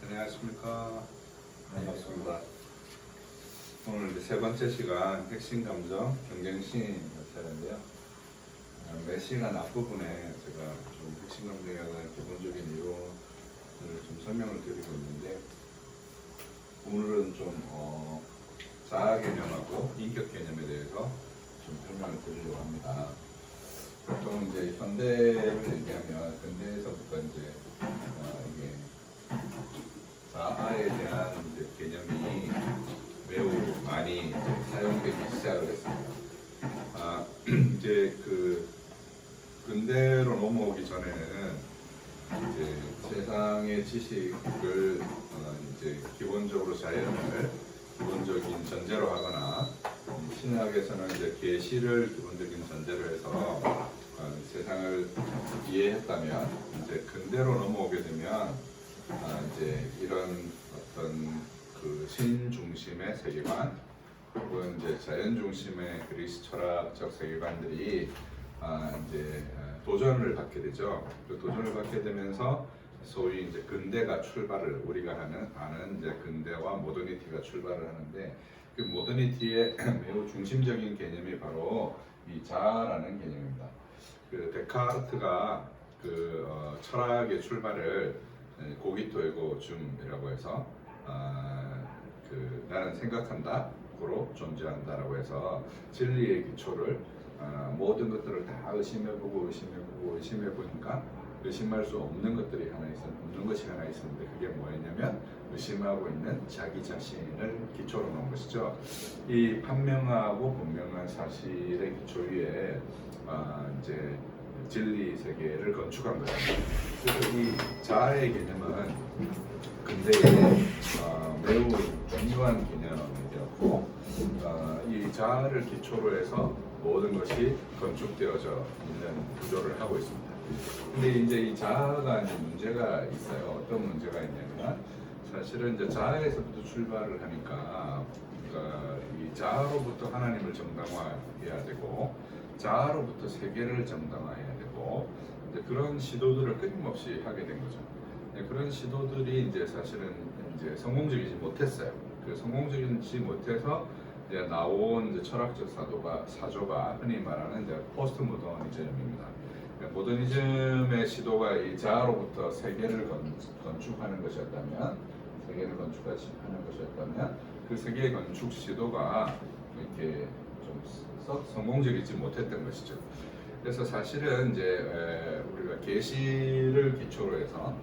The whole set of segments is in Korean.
안녕하십니까. 반갑습니다. 오늘 이제 세 번째 시간 핵심 감정 경쟁심 차례인데요. 매 시간 앞부분에 제가 좀 핵심 감정에 관한 기본적인 이론을 좀 설명을 드리고 있는데, 오늘은 좀 자아 개념하고 인격 개념에 대해서 좀 설명을 드리려고 합니다. 보통 이제 현대를 얘기하면 근대에서부터 이제 이게 자아에 대한 이제 개념이 매우 많이 이제 사용되기 시작을 했습니다. 이제 그 근대로 넘어오기 전에는 이제 세상의 지식을 이제 기본적으로 자연을 기본적인 전제로 하거나, 신학에서는 이제 계시를 기본적인 전제로 해서 세상을 이해했다면, 이제 근대로 넘어오게 되면 이제 이런 어떤 그 신 중심의 세계관 혹은 이제 자연 중심의 그리스 철학적 세계관들이 이제 도전을 받게 되죠. 그 도전을 받게 되면서 소위 이제 근대가 출발을, 우리가 아는 이제 근대와 모더니티가 출발을 하는데, 그 모더니티의 매우 중심적인 개념이 바로 이 자아라는 개념입니다. 그 데카르트가 그 철학의 출발을 고기토에고 줌이라고 해서 그 나는 생각한다, 고로 존재한다라고 해서 진리의 기초를 모든 것들을 다 의심해보고 의심해보니까 의심할 수 없는 것들이 없는 것이 하나 있었는데, 그게 뭐였냐면 의심하고 있는 자기 자신을 기초로 놓은 것이죠. 이 판명하고 분명한 사실의 기초 위에 이제 진리 세계를 건축한 것입니다. 그래서 이 자아의 개념은 근대에 매우 중요한 개념이 되었고, 이 자아를 기초로 해서 모든 것이 건축되어져 있는 구조를 하고 있습니다. 근데 이제 이 자아가 이제 문제가 있어요. 어떤 문제가 있냐면, 사실은 이제 자아에서부터 출발을 하니까, 이 자아로부터 하나님을 정당화해야 되고, 자아로부터 세계를 정당화해야 되고, 이제 그런 시도들을 끊임없이 하게 된 거죠. 그런 시도들이 이제 사실은 이제 성공적이지 못했어요. 그 성공적이지 못해서 이제 나온 이제 철학적 사조가 흔히 말하는 이제 포스트 모더니즘입니다. 모더니즘의 시도가 이 자아로부터 세계를 건축하는 것이었다면, 그 세계 건축 시도가 이렇게 좀 성공적이지 못했던 것이죠. 그래서 사실은 이제 우리가 계시를 기초로 해서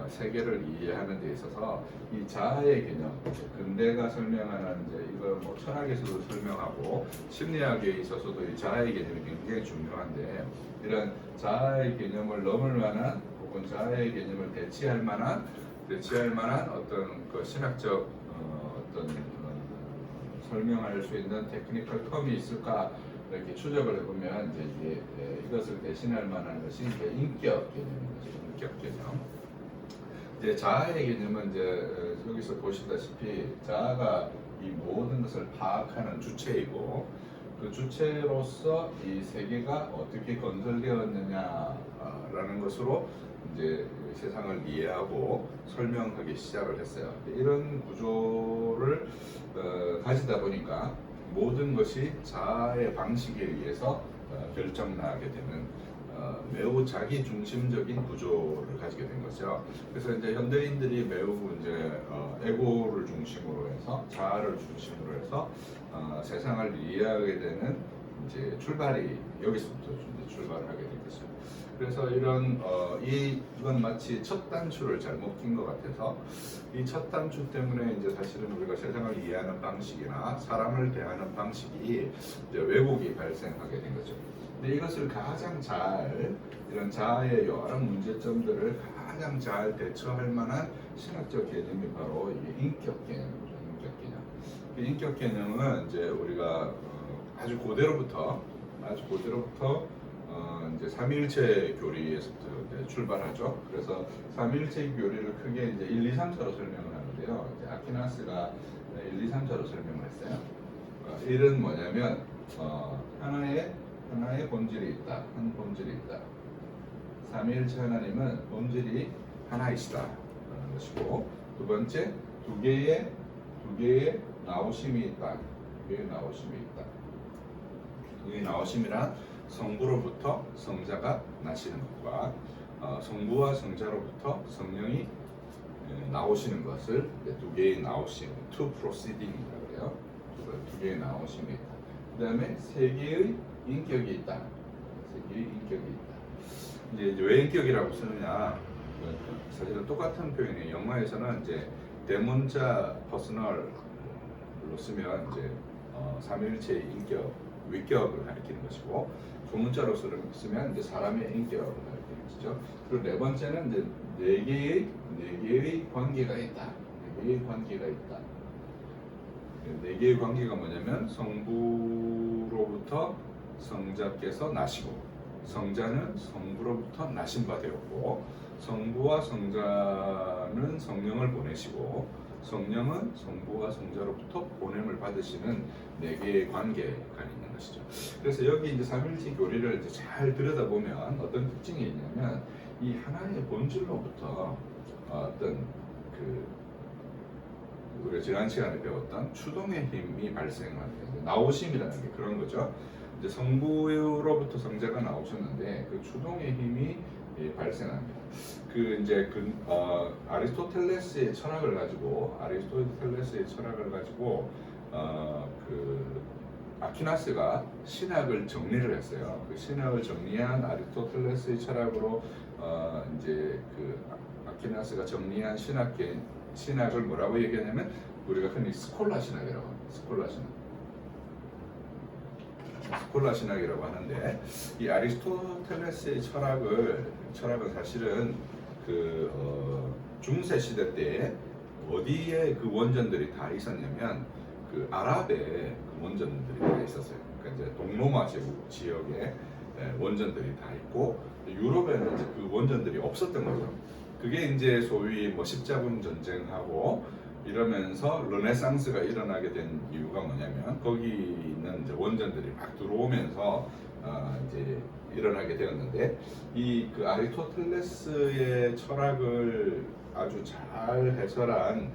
세계를 이해하는 데 있어서 이 자아의 개념, 근대가 설명하는 이제 이걸 뭐 철학에서도 설명하고 심리학에 있어서도 이 자아의 개념이 굉장히 중요한데, 이런 자아의 개념을 넘을 만한 혹은 자아의 개념을 대체할 만한 어떤 그 신학적 설명할 수 있는 테크니컬 텀이 있을까 이렇게 추적을 해보면, 이제 이것을 대신할 만한 것이 이제 인격 개념인 거죠. 인격 개념. 이제 자아의 개념은 이제 여기서 보시다시피 자아가 이 모든 것을 파악하는 주체이고, 그 주체로서 이 세계가 어떻게 건설되었느냐라는 것으로 이제 세상을 이해하고 설명하기 시작을 했어요. 이런 구조를 가지다 보니까 모든 것이 자아의 방식에 의해서 결정나게 되는 매우 자기 중심적인 구조를 가지게 된 거죠. 그래서 이제 현대인들이 매우 이제 에고를 중심으로 해서, 자아를 중심으로 해서 세상을 이해하게 되는 이제 출발이 여기서부터 이제 출발을 하게 된 거죠. 그래서 이건 마치 첫 단추를 잘못 낀 것 같아서, 이 첫 단추 때문에 이제 사실은 우리가 세상을 이해하는 방식이나 사람을 대하는 방식이 이제 왜곡이 발생하게 된 거죠. 근데 이것을 가장 잘, 이런 자아의 여러 문제점들을 가장 잘 대처할 만한 신학적 개념이 바로 이게 인격 개념이죠. 인격 개념. 그 인격 개념은 이제 우리가 아주 고대로부터 이제 삼위일체 교리에서부터 이제 출발하죠. 그래서 삼위일체 교리를 크게 이제 1, 2, 3차로 설명을 하는데요. 이제 아퀴나스가 1, 2, 3차로 설명을 했어요. 1은 뭐냐면 하나의 본질이 있다. 한 본질이 있다. 삼위일체 하나님은 본질이 하나이시다라는 것이고, 두 번째 두 개의 나오심이 있다. 두 개의 나오심이 있다. 이 나오심이란 성부로부터 성자가 나시는 것과 성부와 성자로부터 성령이 나오시는 것을 두 개의 나오심, two proceeding이라고 그래요. 두 개의 나오심이 있다. 그 다음에 세 개의 인격이 있다. 세 개의 인격이 있다. 이제 왜 인격이라고 쓰느냐? 사실은 똑같은 표현이에요. 영어에서는 이제 대문자 퍼스널로 쓰면 이제 삼위일체의 인격, 위격을 가리키는 것이고, 조문자로 쓰면 이제 사람의 인격을 가리키는 것이죠. 그리고 네 번째는 이제 네 개의 관계가 있다. 네 개의 관계가 있다. 네 개의 관계가 뭐냐면 성부로부터 성자께서 나시고, 성자는 성부로부터 나신 바 되었고, 성부와 성자는 성령을 보내시고, 성령은 성부와 성자로부터 보냄을 받으시는 네 개의 관계가 있는 것이죠. 그래서 여기 이제 삼일체 교리를 이제 잘 들여다보면 어떤 특징이 있냐면, 이 하나의 본질로부터 어떤 우리가 지난 시간에 배웠던 추동의 힘이 발생하는, 나오심이라는 게 그런 거죠. 이제 성부로부터 성자가 나오셨는데 그 추동의 힘이 발생합니다. 아리스토텔레스의 철학을 가지고 아퀴나스가 신학을 정리를 했어요. 그 신학을 정리한 아리스토텔레스의 철학으로 아퀴나스가 정리한 신학을 뭐라고 얘기하냐면 우리가 흔히 스콜라 신학이라고 합니다. 스콜라 신학이라고 하는데, 이 아리스토텔레스의 철학은 사실은 중세 시대 때 어디에 그 원전들이 다 있었냐면 아랍에 그 원전들이 다 있었어요. 그러니까 이제 동로마 지역에 원전들이 다 있고, 유럽에는 이제 그 원전들이 없었던 거죠. 그게 이제 소위 십자군 전쟁하고 이러면서 르네상스가 일어나게 된 이유가 뭐냐면, 거기는 이제 원전들이 막 들어오면서 이제 일어나게 되었는데, 그 아리스토텔레스의 철학을 아주 잘 해설한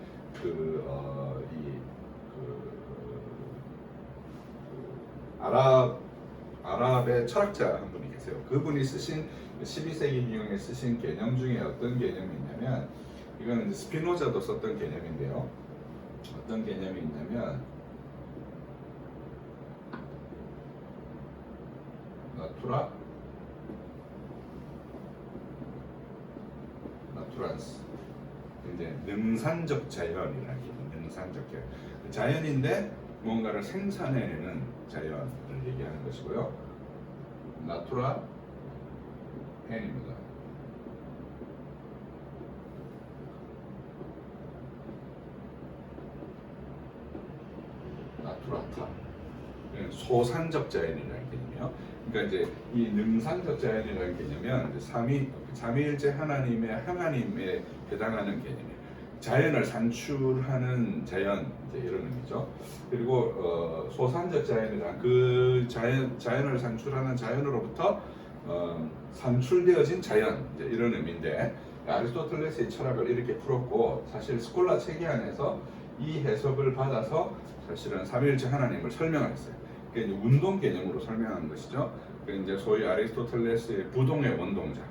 아랍의 철학자 한 분이 계세요. 그분이 쓰신 12세기 기경에 쓰신 개념 중에 어떤 개념이 있냐면, 이거는 이제 스피노자도 썼던 개념인데요. 어떤 개념이 있냐면 나투란스, 이제 능산적 자연이라는 게, 능산적 자연인데 뭔가를 생산해내는 자연을 얘기하는 것이고요. 나투라 애니무다. 나투라타. 소산적 자연이라는 개념이요. 그러니까 이제 이 능산적 자연이라는 개념은 이제 삼위일체 하나님에 해당하는 개념이에요. 자연을 산출하는 자연, 이제 이런 의미죠. 그리고 소산적 자연이란 그 자연을 산출하는 자연으로부터 산출되어진 자연, 이제 이런 의미인데, 아리스토텔레스의 철학을 이렇게 풀었고, 사실 스콜라 체계 안에서 이 해석을 받아서 사실은 삼위일체 하나님을 설명했어요. 그러니까 이제 운동 개념으로 설명한 것이죠. 이제 소위 아리스토텔레스의 부동의 원동자,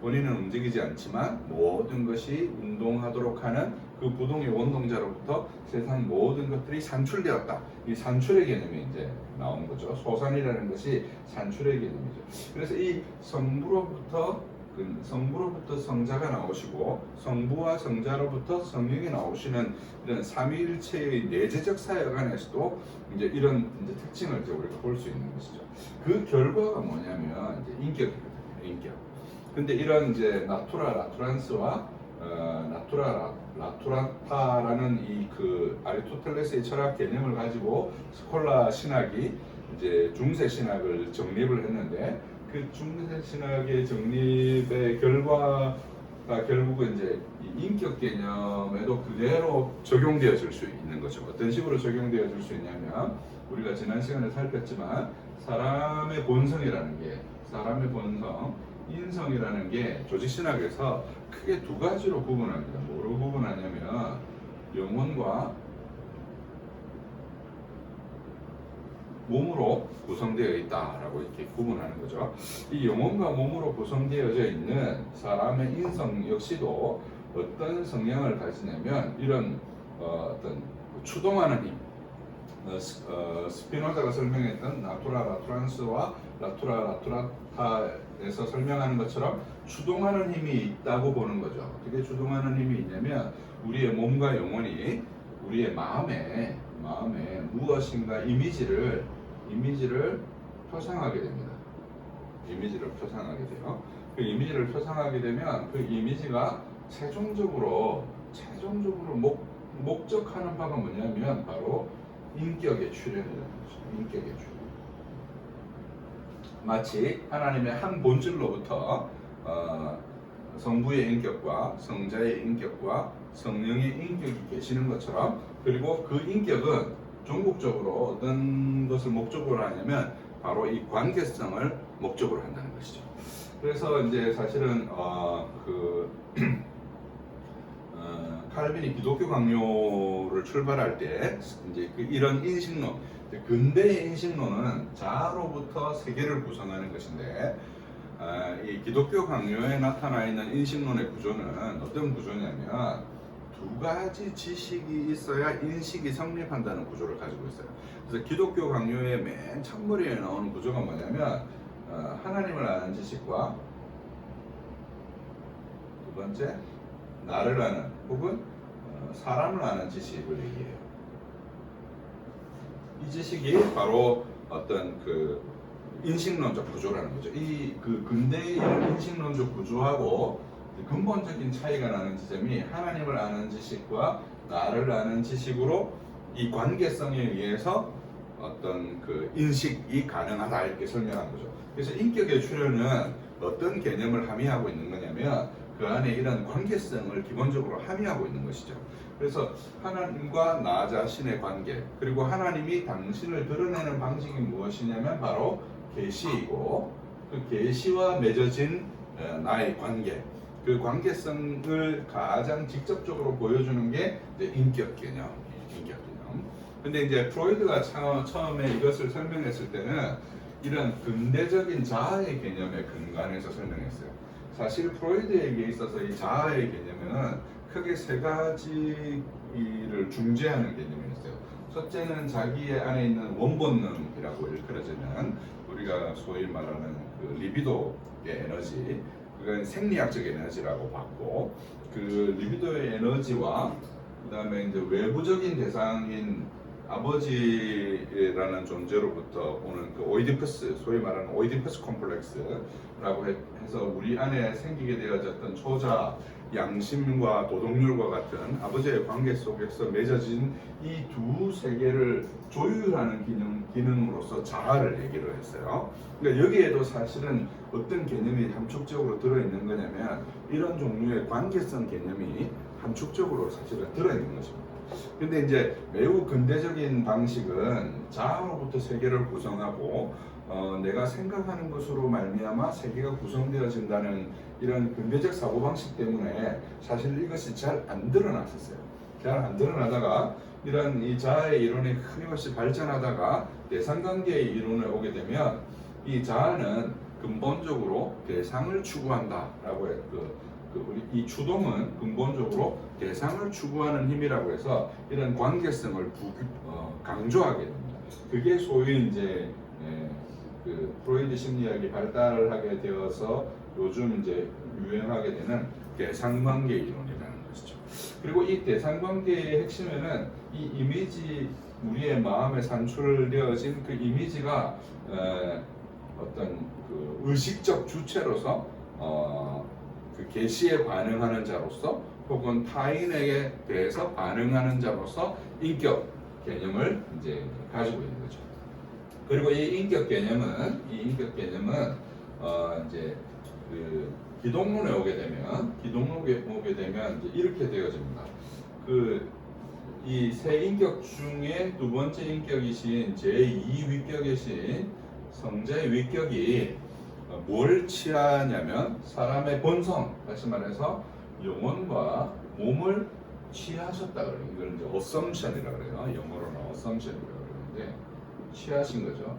본인은 움직이지 않지만 모든 것이 운동하도록 하는 그 부동의 원동자로부터 세상 모든 것들이 산출되었다. 이 산출의 개념이 이제 나온 거죠. 소산이라는 것이 산출의 개념이죠. 그래서 이 성부로부터 성자가 나오시고, 성부와 성자로부터 성령이 나오시는 이런 삼위일체의 내재적 사역 안에서도 이제 이런 이제 특징을 이제 우리가 볼 수 있는 것이죠. 그 결과가 뭐냐면 이제 인격이거든요. 인격. 근데 이런 이제 라투란스와 라투라타라는 이 아리스토텔레스의 철학 개념을 가지고 스콜라 신학이 이제 중세 신학을 정립을 했는데, 그 중세 신학의 정립의 결과가 결국은 이제 이 인격 개념에도 그대로 적용되어질 수 있는 거죠. 어떤 식으로 적용되어질 수 있냐면, 우리가 지난 시간에 살폈지만 사람의 본성이라는 게, 사람의 본성, 인성이라는 게 조직신학에서 크게 두 가지로 구분합니다. 뭐로 구분하냐면 영혼과 몸으로 구성되어 있다라고 이렇게 구분하는 거죠. 이 영혼과 몸으로 구성되어져 있는 사람의 인성 역시도 어떤 성향을 가지냐면 이런 어떤 추동하는 힘, 스피노자가 설명했던 나투라 라투란스와 라투라 라투라타에서 설명하는 것처럼 추동하는 힘이 있다고 보는 거죠. 어떻게 추동하는 힘이 있냐면 우리의 몸과 영혼이 우리의 마음에 무엇인가 이미지를 표상하게 됩니다. 이미지를 표상하게 돼요. 그 이미지를 표상하게 되면 그 이미지가 최종적으로 목적하는 바가 뭐냐면 바로 인격의 출현이라는 거죠. 인격의 출현. 마치 하나님의 한 본질로부터 성부의 인격과 성자의 인격과 성령의 인격이 계시는 것처럼, 그리고 그 인격은 종국적으로 어떤 것을 목적으로 하냐면 바로 이 관계성을 목적으로 한다는 것이죠. 그래서 이제 사실은 칼빈이 기독교 강요를 출발할 때 이제 이런 인식론, 근대의 인식론은 자아로부터 세계를 구성하는 것인데, 이 기독교 강요에 나타나 있는 인식론의 구조는 어떤 구조냐면 두 가지 지식이 있어야 인식이 성립한다는 구조를 가지고 있어요. 그래서 기독교 강요의 맨 첫머리에 나오는 구조가 뭐냐면 하나님을 아는 지식과 두 번째 나를 아는 혹은 사람을 아는 지식을 얘기해요. 이 지식이 바로 어떤 그 인식론적 구조라는 거죠. 이 그 근대의 이런 인식론적 구조하고 근본적인 차이가 나는 지점이 하나님을 아는 지식과 나를 아는 지식으로 이 관계성에 의해서 어떤 그 인식이 가능하다 이렇게 설명한 거죠. 그래서 인격의 출현은 어떤 개념을 함의하고 있는 거냐면 그 안에 이런 관계성을 기본적으로 함의하고 있는 것이죠. 그래서 하나님과 나 자신의 관계, 그리고 하나님이 당신을 드러내는 방식이 무엇이냐면 바로 계시이고, 그 계시와 맺어진 나의 관계, 그 관계성을 가장 직접적으로 보여주는 게 이제 인격 개념. 근데 이제 프로이드가 처음에 이것을 설명했을 때는 이런 근대적인 자아의 개념에 근간해서 설명했어요. 사실 프로이드에게 있어서 이 자아의 개념은 크게 세 가지를 중재하는 개념이었어요. 첫째는 자기의 안에 있는 원본능이라고 일컬어지는 우리가 소위 말하는 그 리비도의 에너지, 그건 생리학적 에너지라고 봤고, 그 리비도의 에너지와 그 다음에 이제 외부적인 대상인 아버지라는 존재로부터 오는 그 오이디푸스, 소위 말하는 오이디푸스 콤플렉스라고 해서 우리 안에 생기게 되어졌던 초자, 양심과 도덕률과 같은 아버지의 관계 속에서 맺어진 이 두 세계를 조율하는 기능으로서 자아를 얘기를 했어요. 그러니까 여기에도 사실은 어떤 개념이 함축적으로 들어있는 거냐면 이런 종류의 관계성 개념이 함축적으로 사실은 들어있는 것입니다. 근데 이제 매우 근대적인 방식은 자아로부터 세계를 구성하고 내가 생각하는 것으로 말미암아 세계가 구성되어진다는 이런 근대적 사고방식 때문에 사실 이것이 잘 안 드러났었어요. 잘 안 드러나다가 이런 이 자아의 이론이 끊임없이 발전하다가 대상관계의 이론에 오게 되면 이 자아는 근본적으로 대상을 추구한다라고 했고, 우리 이 추동은 근본적으로 대상을 추구하는 힘이라고 해서 이런 관계성을 강조하게 됩니다. 그게 소위 이제 그 프로이드 심리학이 발달하게 되어서 요즘 이제 유행하게 되는 대상관계 이론이라는 것이죠. 그리고 이 대상관계의 핵심에는 이 이미지, 우리의 마음에 산출되어진 그 이미지가 어떤 그 의식적 주체로서 그 계시에 반응하는 자로서 혹은 타인에게 대해서 반응하는 자로서 인격 개념을 이제 가지고 있는 거죠. 그리고 이 인격 개념은 이제 그 기독론에 오게 되면 이제 이렇게 되어집니다. 그 이 세 인격 중에 두 번째 인격이신 제2 위격이신 성자의 위격이 뭘 취하냐면 사람의 본성, 다시 말해서 영혼과 몸을 취하셨다 그래요. 이걸 이제 assumption이라 그래요. 영어로는 assumption이라고 그러는데 취하신 거죠.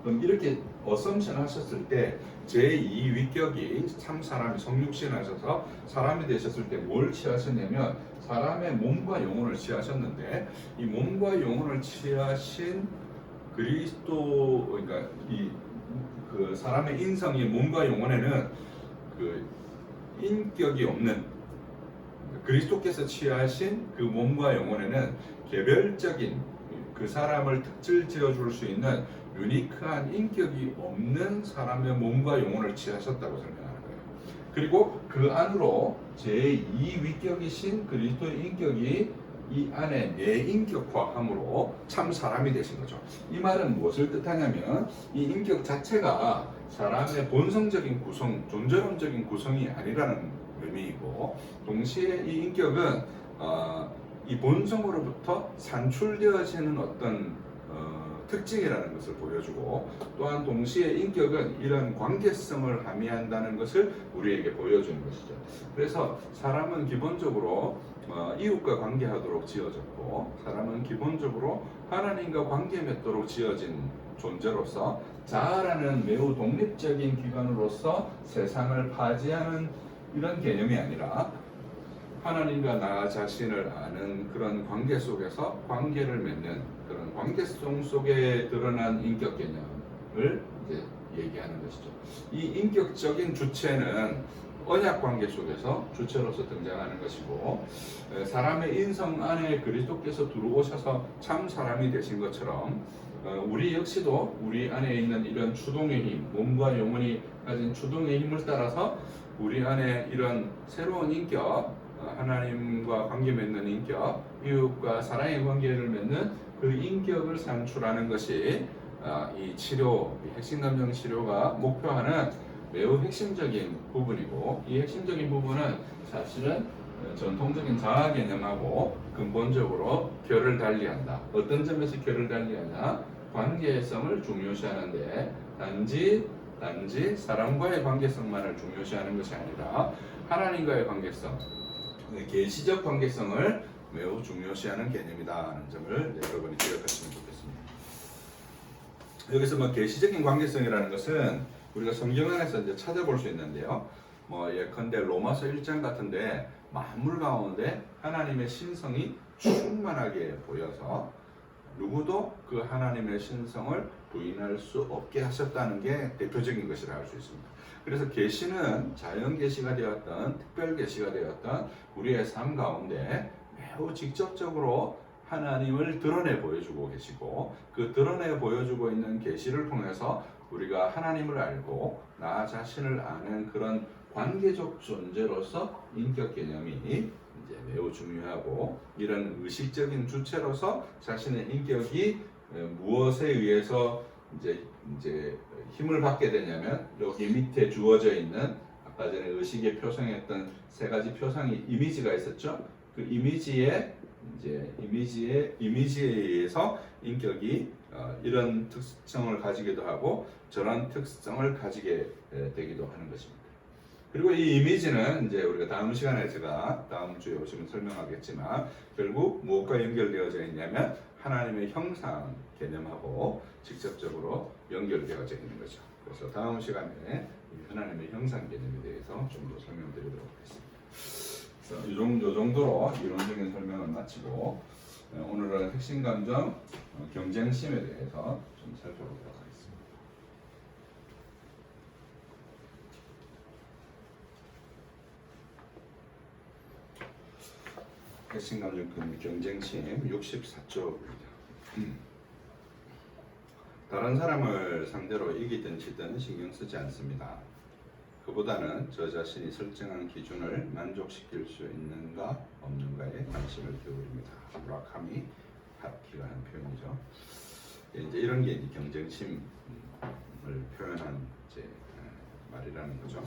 그럼 이렇게 assumption 하셨을 때 제2 위격이 참 사람이 성육신 하셔서 사람이 되셨을 때 뭘 취하셨냐면 사람의 몸과 영혼을 취하셨는데 이 몸과 영혼을 취하신 그리스도, 그러니까 이 그 사람의 인성이 몸과 영혼에는 그 인격이 없는 그리스도께서 취하신 그 몸과 영혼에는 개별적인 그 사람을 특질 지어줄 수 있는 유니크한 인격이 없는 사람의 몸과 영혼을 취하셨다고 설명하는 거예요. 그리고 그 안으로 제2 위격이신 그리스도의 인격이 이 안에 내인격화함으로 참 사람이 되신 거죠. 이 말은 무엇을 뜻하냐면 이 인격 자체가 사람의 본성적인 구성, 존재론적인 구성이 아니라는 의미이고 동시에 이 인격은 이 본성으로부터 산출되어지는 어떤 특징이라는 것을 보여주고 또한 동시에 인격은 이런 관계성을 함의한다는 것을 우리에게 보여주는 것이죠. 그래서 사람은 기본적으로 이웃과 관계하도록 지어졌고 사람은 기본적으로 하나님과 관계 맺도록 지어진 존재로서 자아라는 매우 독립적인 기관으로서 세상을 파지하는 이런 개념이 아니라 하나님과 나 자신을 아는 그런 관계 속에서 관계를 맺는 그런 관계성 속에 드러난 인격 개념을 이제 얘기하는 것이죠. 이 인격적인 주체는 언약 관계 속에서 주체로서 등장하는 것이고 사람의 인성 안에 그리스도께서 들어오셔서 참 사람이 되신 것처럼 우리 역시도 우리 안에 있는 이런 추동의 힘, 몸과 영혼이 가진 추동의 힘을 따라서 우리 안에 이런 새로운 인격, 하나님과 관계 맺는 인격, 이웃과 사랑의 관계를 맺는 그 인격을 산출하는 것이 이 치료, 핵심감정 치료가 목표하는 매우 핵심적인 부분이고 이 핵심적인 부분은 사실은 전통적인 자아 개념하고 근본적으로 결을 달리한다. 어떤 점에서 결을 달리하냐? 관계성을 중요시하는데 단지 사람과의 관계성만을 중요시하는 것이 아니라 하나님과의 관계성, 계시적 관계성을 매우 중요시하는 개념이다 하는 점을 여러분이 기억하시면 좋겠습니다. 여기서 계시적인 관계성이라는 것은 우리가 성경 안에서 이제 찾아볼 수 있는데요. 예컨대 로마서 1장 같은데 만물 가운데 하나님의 신성이 충만하게 보여서 누구도 그 하나님의 신성을 부인할 수 없게 하셨다는 게 대표적인 것이라 할 수 있습니다. 그래서 계시는 자연 계시가 되었던 특별 계시가 되었던 우리의 삶 가운데 매우 직접적으로 하나님을 드러내 보여주고 계시고 그 드러내 보여주고 있는 계시를 통해서 우리가 하나님을 알고 나 자신을 아는 그런 관계적 존재로서 인격 개념이 이제 매우 중요하고 이런 의식적인 주체로서 자신의 인격이 무엇에 의해서 이제 힘을 받게 되냐면 여기 밑에 주어져 있는 아까 전에 의식에 표성했던 세 가지 표상이 이미지가 있었죠. 그 이미지에 의해서 인격이 이런 특성을 가지기도 하고 저런 특성을 가지게 되기도 하는 것입니다. 그리고 이 이미지는 이제 우리가 다음 시간에 제가 다음 주에 오시면 설명하겠지만 결국 무엇과 연결되어져 있냐면 하나님의 형상 개념하고 직접적으로 연결되어져 있는 거죠. 그래서 다음 시간에 하나님의 형상 개념에 대해서 좀 더 설명드리도록 하겠습니다. 그래서 이 정도로 이론적인 설명을 마치고 오늘은 핵심 감정 경쟁심에 대해서 좀 살펴보도록 하겠습니다. 핵심 감정 경쟁심 64쪽입니다. 다른 사람을 상대로 이기든 지든 신경 쓰지 않습니다. 그보다는 저 자신이 설정한 기준을 만족시킬 수 있는가 없는가에 관심을 기울입니다. 무라카미 하루키가 하는 표현이죠. 이제 이런 게 이제 경쟁심을 표현한 말이라는 거죠.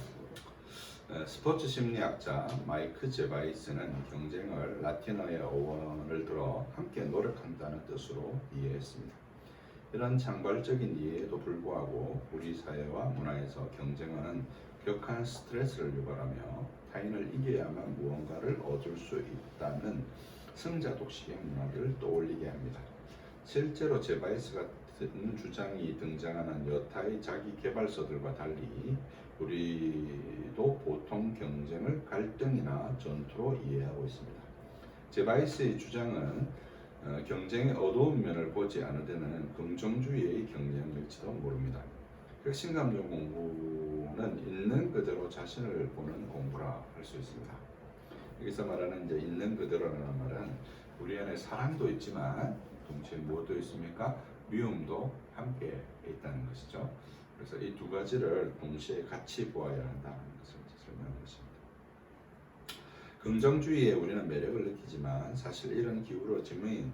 스포츠 심리학자 마이크 제바이스는 경쟁을 라틴어의 어원을 들어 함께 노력한다는 뜻으로 이해했습니다. 이런 창발적인 이해에도 불구하고 우리 사회와 문화에서 경쟁은 격한 스트레스를 유발하며 타인을 이겨야만 무언가를 얻을 수 있다는 승자 독식의 문화를 떠올리게 합니다. 실제로 제바이스 같은 주장이 등장하는 여타의 자기 개발서들과 달리 우리도 보통 경쟁을 갈등이나 전투로 이해하고 있습니다. 제바이스의 주장은 경쟁의 어두운 면을 보지 않을 때는 긍정주의의 경쟁일지도 모릅니다. 핵심감정 공부는 있는 그대로 자신을 보는 공부라 할 수 있습니다. 여기서 말하는 이제 있는 그대로라는 말은 우리 안에 사랑도 있지만 동시에 무엇도 있습니까? 미움도 함께 있다는 것이죠. 그래서 이 두 가지를 동시에 같이 보아야 한다는 것을 설명하는 것입니다. 긍정주의에 우리는 매력을 느끼지만 사실 이런 기울어짐은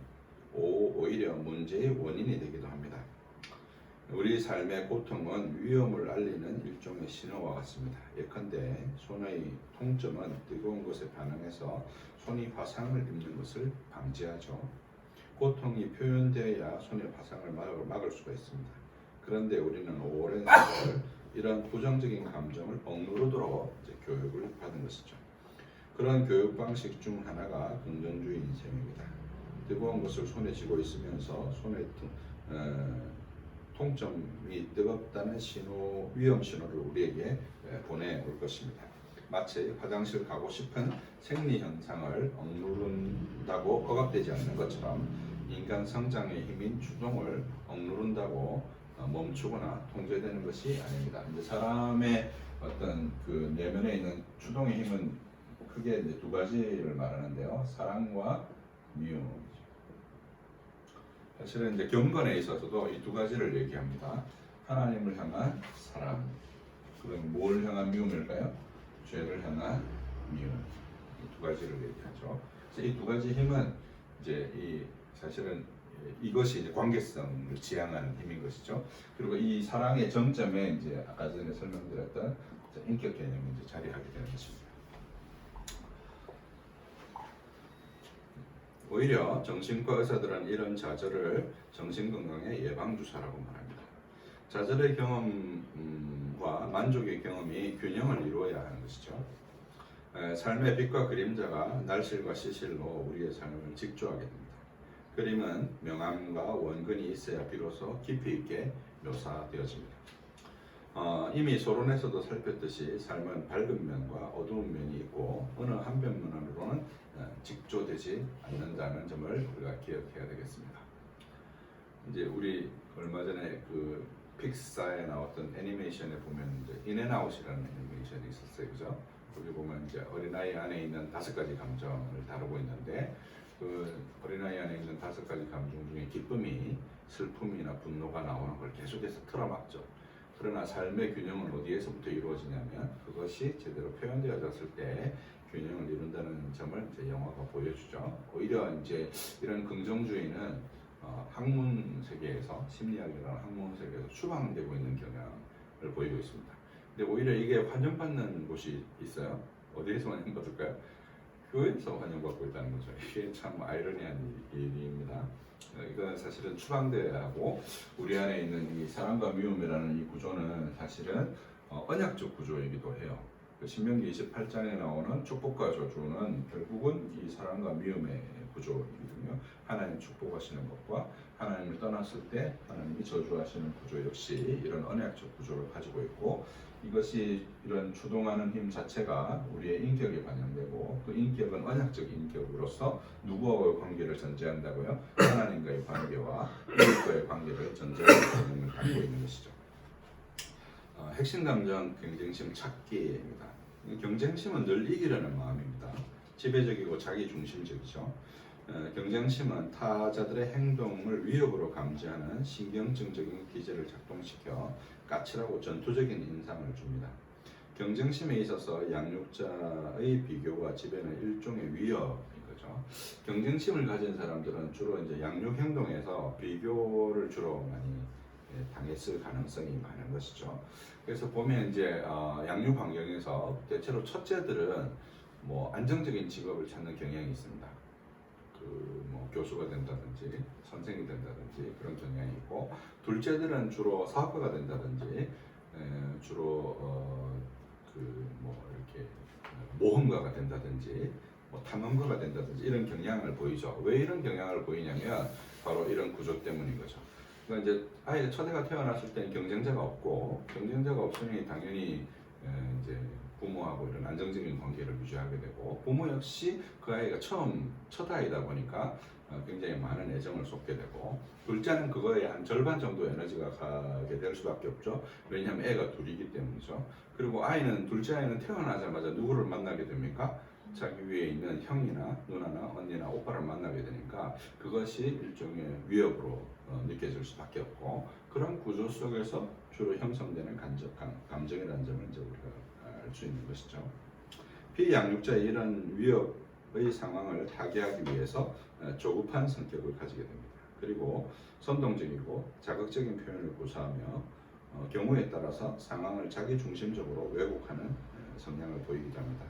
오히려 문제의 원인이 되기도 합니다. 우리 삶의 고통은 위험을 알리는 일종의 신호와 같습니다. 예컨대 손의 통점은 뜨거운 것에 반응해서 손이 화상을 입는 것을 방지하죠. 고통이 표현되어야 손의 화상을 막을 수가 있습니다. 그런데 우리는 오랜 세월 이런 부정적인 감정을 억누르도록 교육을 받은 것이죠. 그런 교육 방식 중 하나가 긍정주의인 셈입니다. 뜨거운 것을 손에 쥐고 있으면서 손에 통점이 뜨겁다는 위험 신호를 우리에게 보내올 것입니다. 마치 화장실 가고 싶은 생리 현상을 억누른다고 억압되지 않는 것처럼 인간 성장의 힘인 주동을 억누른다고 멈추거나 통제되는 것이 아닙니다. 이제 사람의 어떤 그 내면에 있는 주동의 힘은 크게 이제 두 가지를 말하는데요. 사랑과 미움. 사실은 이제 경건에 있어서도 이 두 가지를 얘기합니다. 하나님을 향한 사랑. 그럼 뭘 향한 미움일까요? 죄를 향한 미움. 이 두 가지를 얘기하죠. 이 두 가지 힘은 이제 사실은 이것이 이제 관계성을 지향하는 힘인 것이죠. 그리고 이 사랑의 정점에 이제 아까 전에 설명드렸던 인격 개념이 이제 자리하게 되는 것입니다. 오히려 정신과 의사들은 이런 좌절을 정신건강의 예방주사라고 말합니다. 좌절의 경험과 만족의 경험이 균형을 이루어야 하는 것이죠. 삶의 빛과 그림자가 날실과 시실로 우리의 삶을 직조하게 됩니다. 그림은 명암과 원근이 있어야 비로소 깊이 있게 묘사되어집니다. 이미 소론에서도 살폈듯이 삶은 밝은 면과 어두운 면이 있고 어느 한 면만으로는 직조되지 않는다는 점을 우리가 기억해야 되겠습니다. 이제 우리 얼마 전에 그 픽사에 나왔던 애니메이션에 보면 이제 인앤아웃이라는 애니메이션이 있었어요, 그죠? 거기 보면 이제 어린아이 안에 있는 5가지 감정을 다루고 있는데 그 어린아이 안에 있는 5가지 감정 중에 기쁨이, 슬픔이나 분노가 나오는 걸 계속해서 틀어막죠. 그러나 삶의 균형은 어디에서부터 이루어지냐면 그것이 제대로 표현되어졌을 때 균형을 이룬다는 점을 이제 영화가 보여주죠. 오히려 이제 이런 긍정주의는 학문 세계에서 심리학이라는 학문 세계에서 추방되고 있는 경향을 보이고 있습니다. 근데 오히려 이게 환영받는 곳이 있어요. 어디에서 환영받을까요? 교회에서 환영받고 있다는 거죠. 이게 참 아이러니한 일입니다. 이건 사실은 추방돼야 하고 우리 안에 있는 이 사랑과 미움이라는 이 구조는 사실은 언약적 구조이기도 해요. 신명기 28장에 나오는 축복과 저주는 결국은 이 사랑과 미움의 구조이거든요. 하나님 축복하시는 것과 하나님을 떠났을 때 하나님이 저주하시는 구조 역시 이런 언약적 구조를 가지고 있고 이것이 이런 주동하는 힘 자체가 우리의 인격에 반영되고 그 인격은 언약적 인격으로서 누구와의 관계를 전제한다고요? 하나님과의 관계와 이웃과의 관계를 전제하는 개념을 갖고 있는 것이죠. 핵심 감정 경쟁심 찾기입니다. 경쟁심은 늘 이기려는 마음입니다. 지배적이고 자기중심적이죠. 경쟁심은 타자들의 행동을 위협으로 감지하는 신경증적인 기제를 작동시켜 까칠하고 전투적인 인상을 줍니다. 경쟁심에 있어서 양육자의 비교와 지배는 일종의 위협인 거죠. 경쟁심을 가진 사람들은 주로 이제 양육 행동에서 비교를 주로 많이 당했을 가능성이 많은 것이죠. 그래서 보면 이제 양육 환경에서 대체로 첫째들은 뭐 안정적인 직업을 찾는 경향이 있습니다. 뭐 교수가 된다든지 선생이 된다든지 그런 경향이 있고, 둘째들은 주로 사업가가 된다든지 주로 뭐 이렇게 모험가가 된다든지 뭐 탐험가가 된다든지 이런 경향을 보이죠. 왜 이런 경향을 보이냐면 바로 이런 구조 때문인 거죠. 그러니까 이제 아이가 첫애가 태어났을 때는 경쟁자가 없고, 경쟁자가 없으니 당연히 이제 부모하고 이런 안정적인 관계를 유지하게 되고, 부모 역시 그 아이가 첫 아이다 보니까 굉장히 많은 애정을 쏟게 되고, 둘째는 그거에 한 절반 정도 에너지가 가게 될 수밖에 없죠. 왜냐하면 애가 둘이기 때문이죠. 그리고 둘째 아이는 태어나자마자 누구를 만나게 됩니까? 자기 위에 있는 형이나 누나나 언니나 오빠를 만나게 되니까 그것이 일종의 위협으로 느껴질 수밖에 없고, 그런 구조 속에서 주로 형성되는 감정이라는 점을 이제 우리가 알 수 있는 것이죠. 피양육자의 이런 위협의 상황을 타개하기 위해서 조급한 성격을 가지게 됩니다. 그리고 선동적이고 자극적인 표현을 구사하며 경우에 따라서 상황을 자기 중심적으로 왜곡하는 성향을 보이기도 합니다.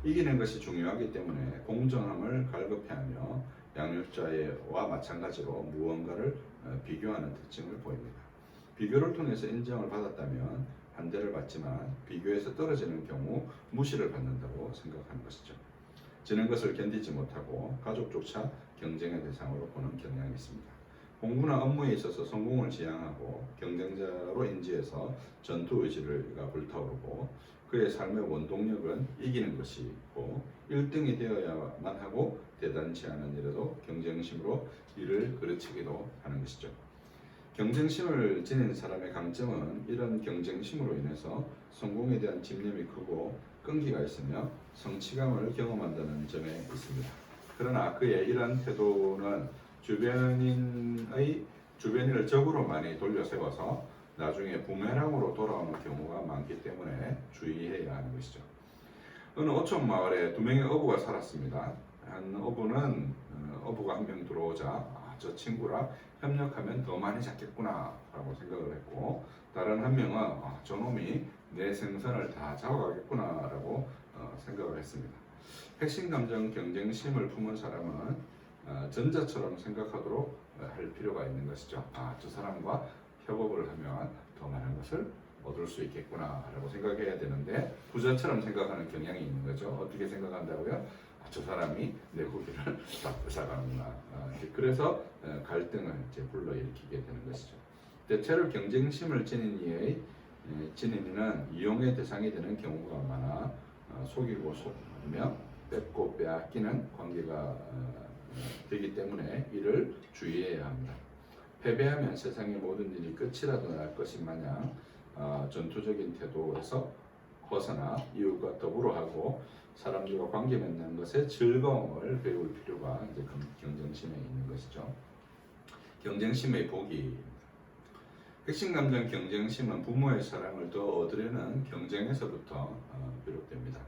이기는 것이 중요하기 때문에 공정함을 갈급해하며 양육자와 마찬가지로 무언가를 비교하는 특징을 보입니다. 비교를 통해서 인정을 받았다면 반대를 받지만, 비교에서 떨어지는 경우 무시를 받는다고 생각하는 것이죠. 지는 것을 견디지 못하고 가족조차 경쟁의 대상으로 보는 경향이 있습니다. 공부나 업무에 있어서 성공을 지향하고 경쟁자로 인지해서 전투 의지가 불타오르고, 그의 삶의 원동력은 이기는 것이고 1등이 되어야만 하고 대단치 않은 일에도 경쟁심으로 일을 그르치기도 하는 것이죠. 경쟁심을 지닌 사람의 강점은 이런 경쟁심으로 인해서 성공에 대한 집념이 크고 끈기가 있으며 성취감을 경험한다는 점에 있습니다. 그러나 그의 이러한 태도는 주변인을 적으로 많이 돌려세워서 나중에 부메랑으로 돌아오는 경우가 많기 때문에 주의해야 하는 것이죠. 어느 어촌 마을에 두 명의 어부가 살았습니다. 한 어부는 어부가 한 명 들어오자 저 친구랑 협력하면 더 많이 잡겠구나 라고 생각을 했고, 다른 한 명은 저놈이 내 생선을 다 잡아가겠구나 라고 생각을 했습니다. 핵심 감정 경쟁심을 품은 사람은 전자처럼 생각하도록 할 필요가 있는 것이죠. 저 사람과 협업을 하면 더 많은 것을 얻을 수 있겠구나 라고 생각해야 되는데, 부자처럼 생각하는 경향이 있는 거죠. 어떻게 생각한다고요? 저 사람이 내 고기를 다 뺏어가는구나. 그래서 갈등을 이제 불러일으키게 되는 것이죠. 대체로 경쟁심을 지닌 이는 이용의 대상이 되는 경우가 많아 속이고 속이며 뺏고 빼앗기는 관계가 되기 때문에 이를 주의해야 합니다. 패배하면 세상의 모든 일이 끝이라도 날 것인 마냥 전투적인 태도에서 벗어나 이웃과 더불어 하고 사람들과 관계 맺는 것에 즐거움을 배울 필요가 이제 경쟁심에 있는 것이죠. 경쟁심의 복이, 핵심 감정 경쟁심은 부모의 사랑을 더 얻으려는 경쟁에서부터 비롯됩니다.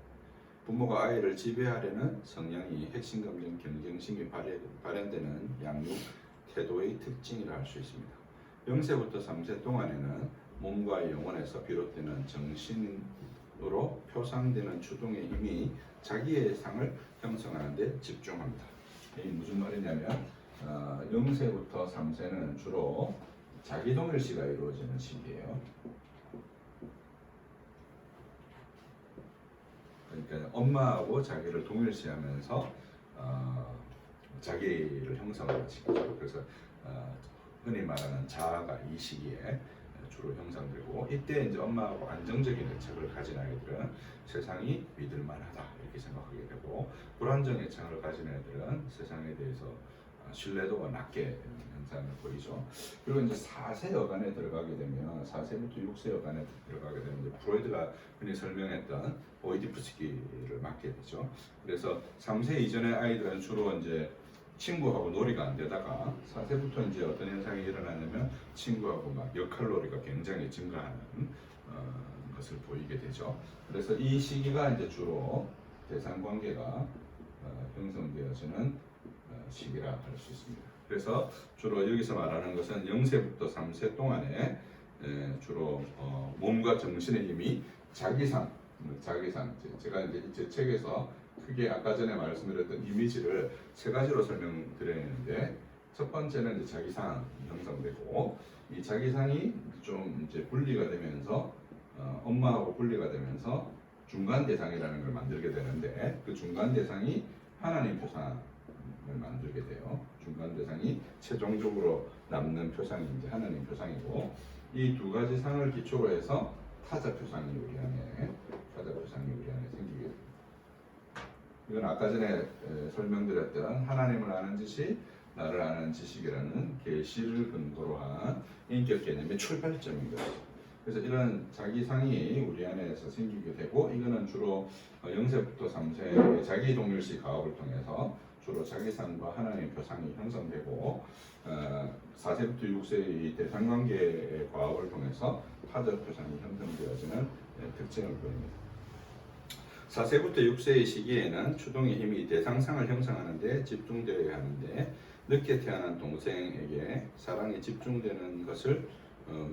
부모가 아이를 지배하려는 성향이 핵심 감정 경쟁심이 발현되는 양육 태도의 특징이라 할 수 있습니다. 0세부터 3세 동안에는 몸과 영혼에서 비롯되는 정신으로 표상되는 추동의 힘이 자기의 상을 형성하는 데 집중합니다. 이게 무슨 말이냐면 0세부터 3세는 주로 자기동일시가 이루어지는 시기예요. 그러니까 엄마하고 자기를 동일시하면서 자기를 형성하는 시기죠. 그래서 흔히 말하는 자아가 이 시기에 주로 형성되고, 이때 이제 엄마하고 안정적인 애착을 가진 아이들은 세상이 믿을만하다 이렇게 생각하게 되고, 불안정 애착을 가진 애들은 세상에 대해서 신뢰도가 낮게 되는 현상을 보이죠. 그리고 이제 4세 여간에 들어가게 되면, 4세부터 6세 여간에 들어가게 되면 이제 프로이드가 흔히 설명했던 오이디푸 시기를 맞게 되죠. 그래서 3세 이전의 아이들은 주로 이제 친구하고 놀이가 안 되다가 4세부터 이제 어떤 현상이 일어나냐면 친구하고 막 역할놀이가 굉장히 증가하는 것을 보이게 되죠. 그래서 이 시기가 이제 주로 대상 관계가 형성되어지는 시기라 할 수 있습니다. 그래서 주로 여기서 말하는 것은 0세부터 3세 동안에 주로 몸과 정신의 힘이 자기상 제가 이제 제 책에서 크게 아까 전에 말씀드렸던 이미지를 세 가지로 설명드렸는데, 첫 번째는 이제 자기상이 형성되고, 이 자기상이 좀 이제 분리가 되면서 엄마하고 분리가 되면서 중간 대상이라는 걸 만들게 되는데, 그 중간 대상이 하나님 표상을 만들게 돼요. 중간 대상이 최종적으로 남는 표상이 이제 하나님 표상이고, 이 두 가지 상을 기초로 해서 타자 표상이 우리 안에 생기게 됩니다. 이건 아까 전에 설명드렸던 하나님을 아는 지식, 나를 아는 지식이라는 계시를 근거로 한 인격 개념의 출발점인 것이죠. 그래서 이런 자기상이 우리 안에서 생기게 되고, 이거는 주로 0세부터 3세의 자기 동일시 가업을 통해서 주로 자기상과 하나님 표상이 형성되고, 4세부터 6세의 대상관계의 과업을 통해서 타자 표상이 형성되어지는 특징을 보입니다. 4세부터 6세의 시기에는 추동의 힘이 대상상을 형성하는 데 집중되어야 하는데, 늦게 태어난 동생에게 사랑이 집중되는 것을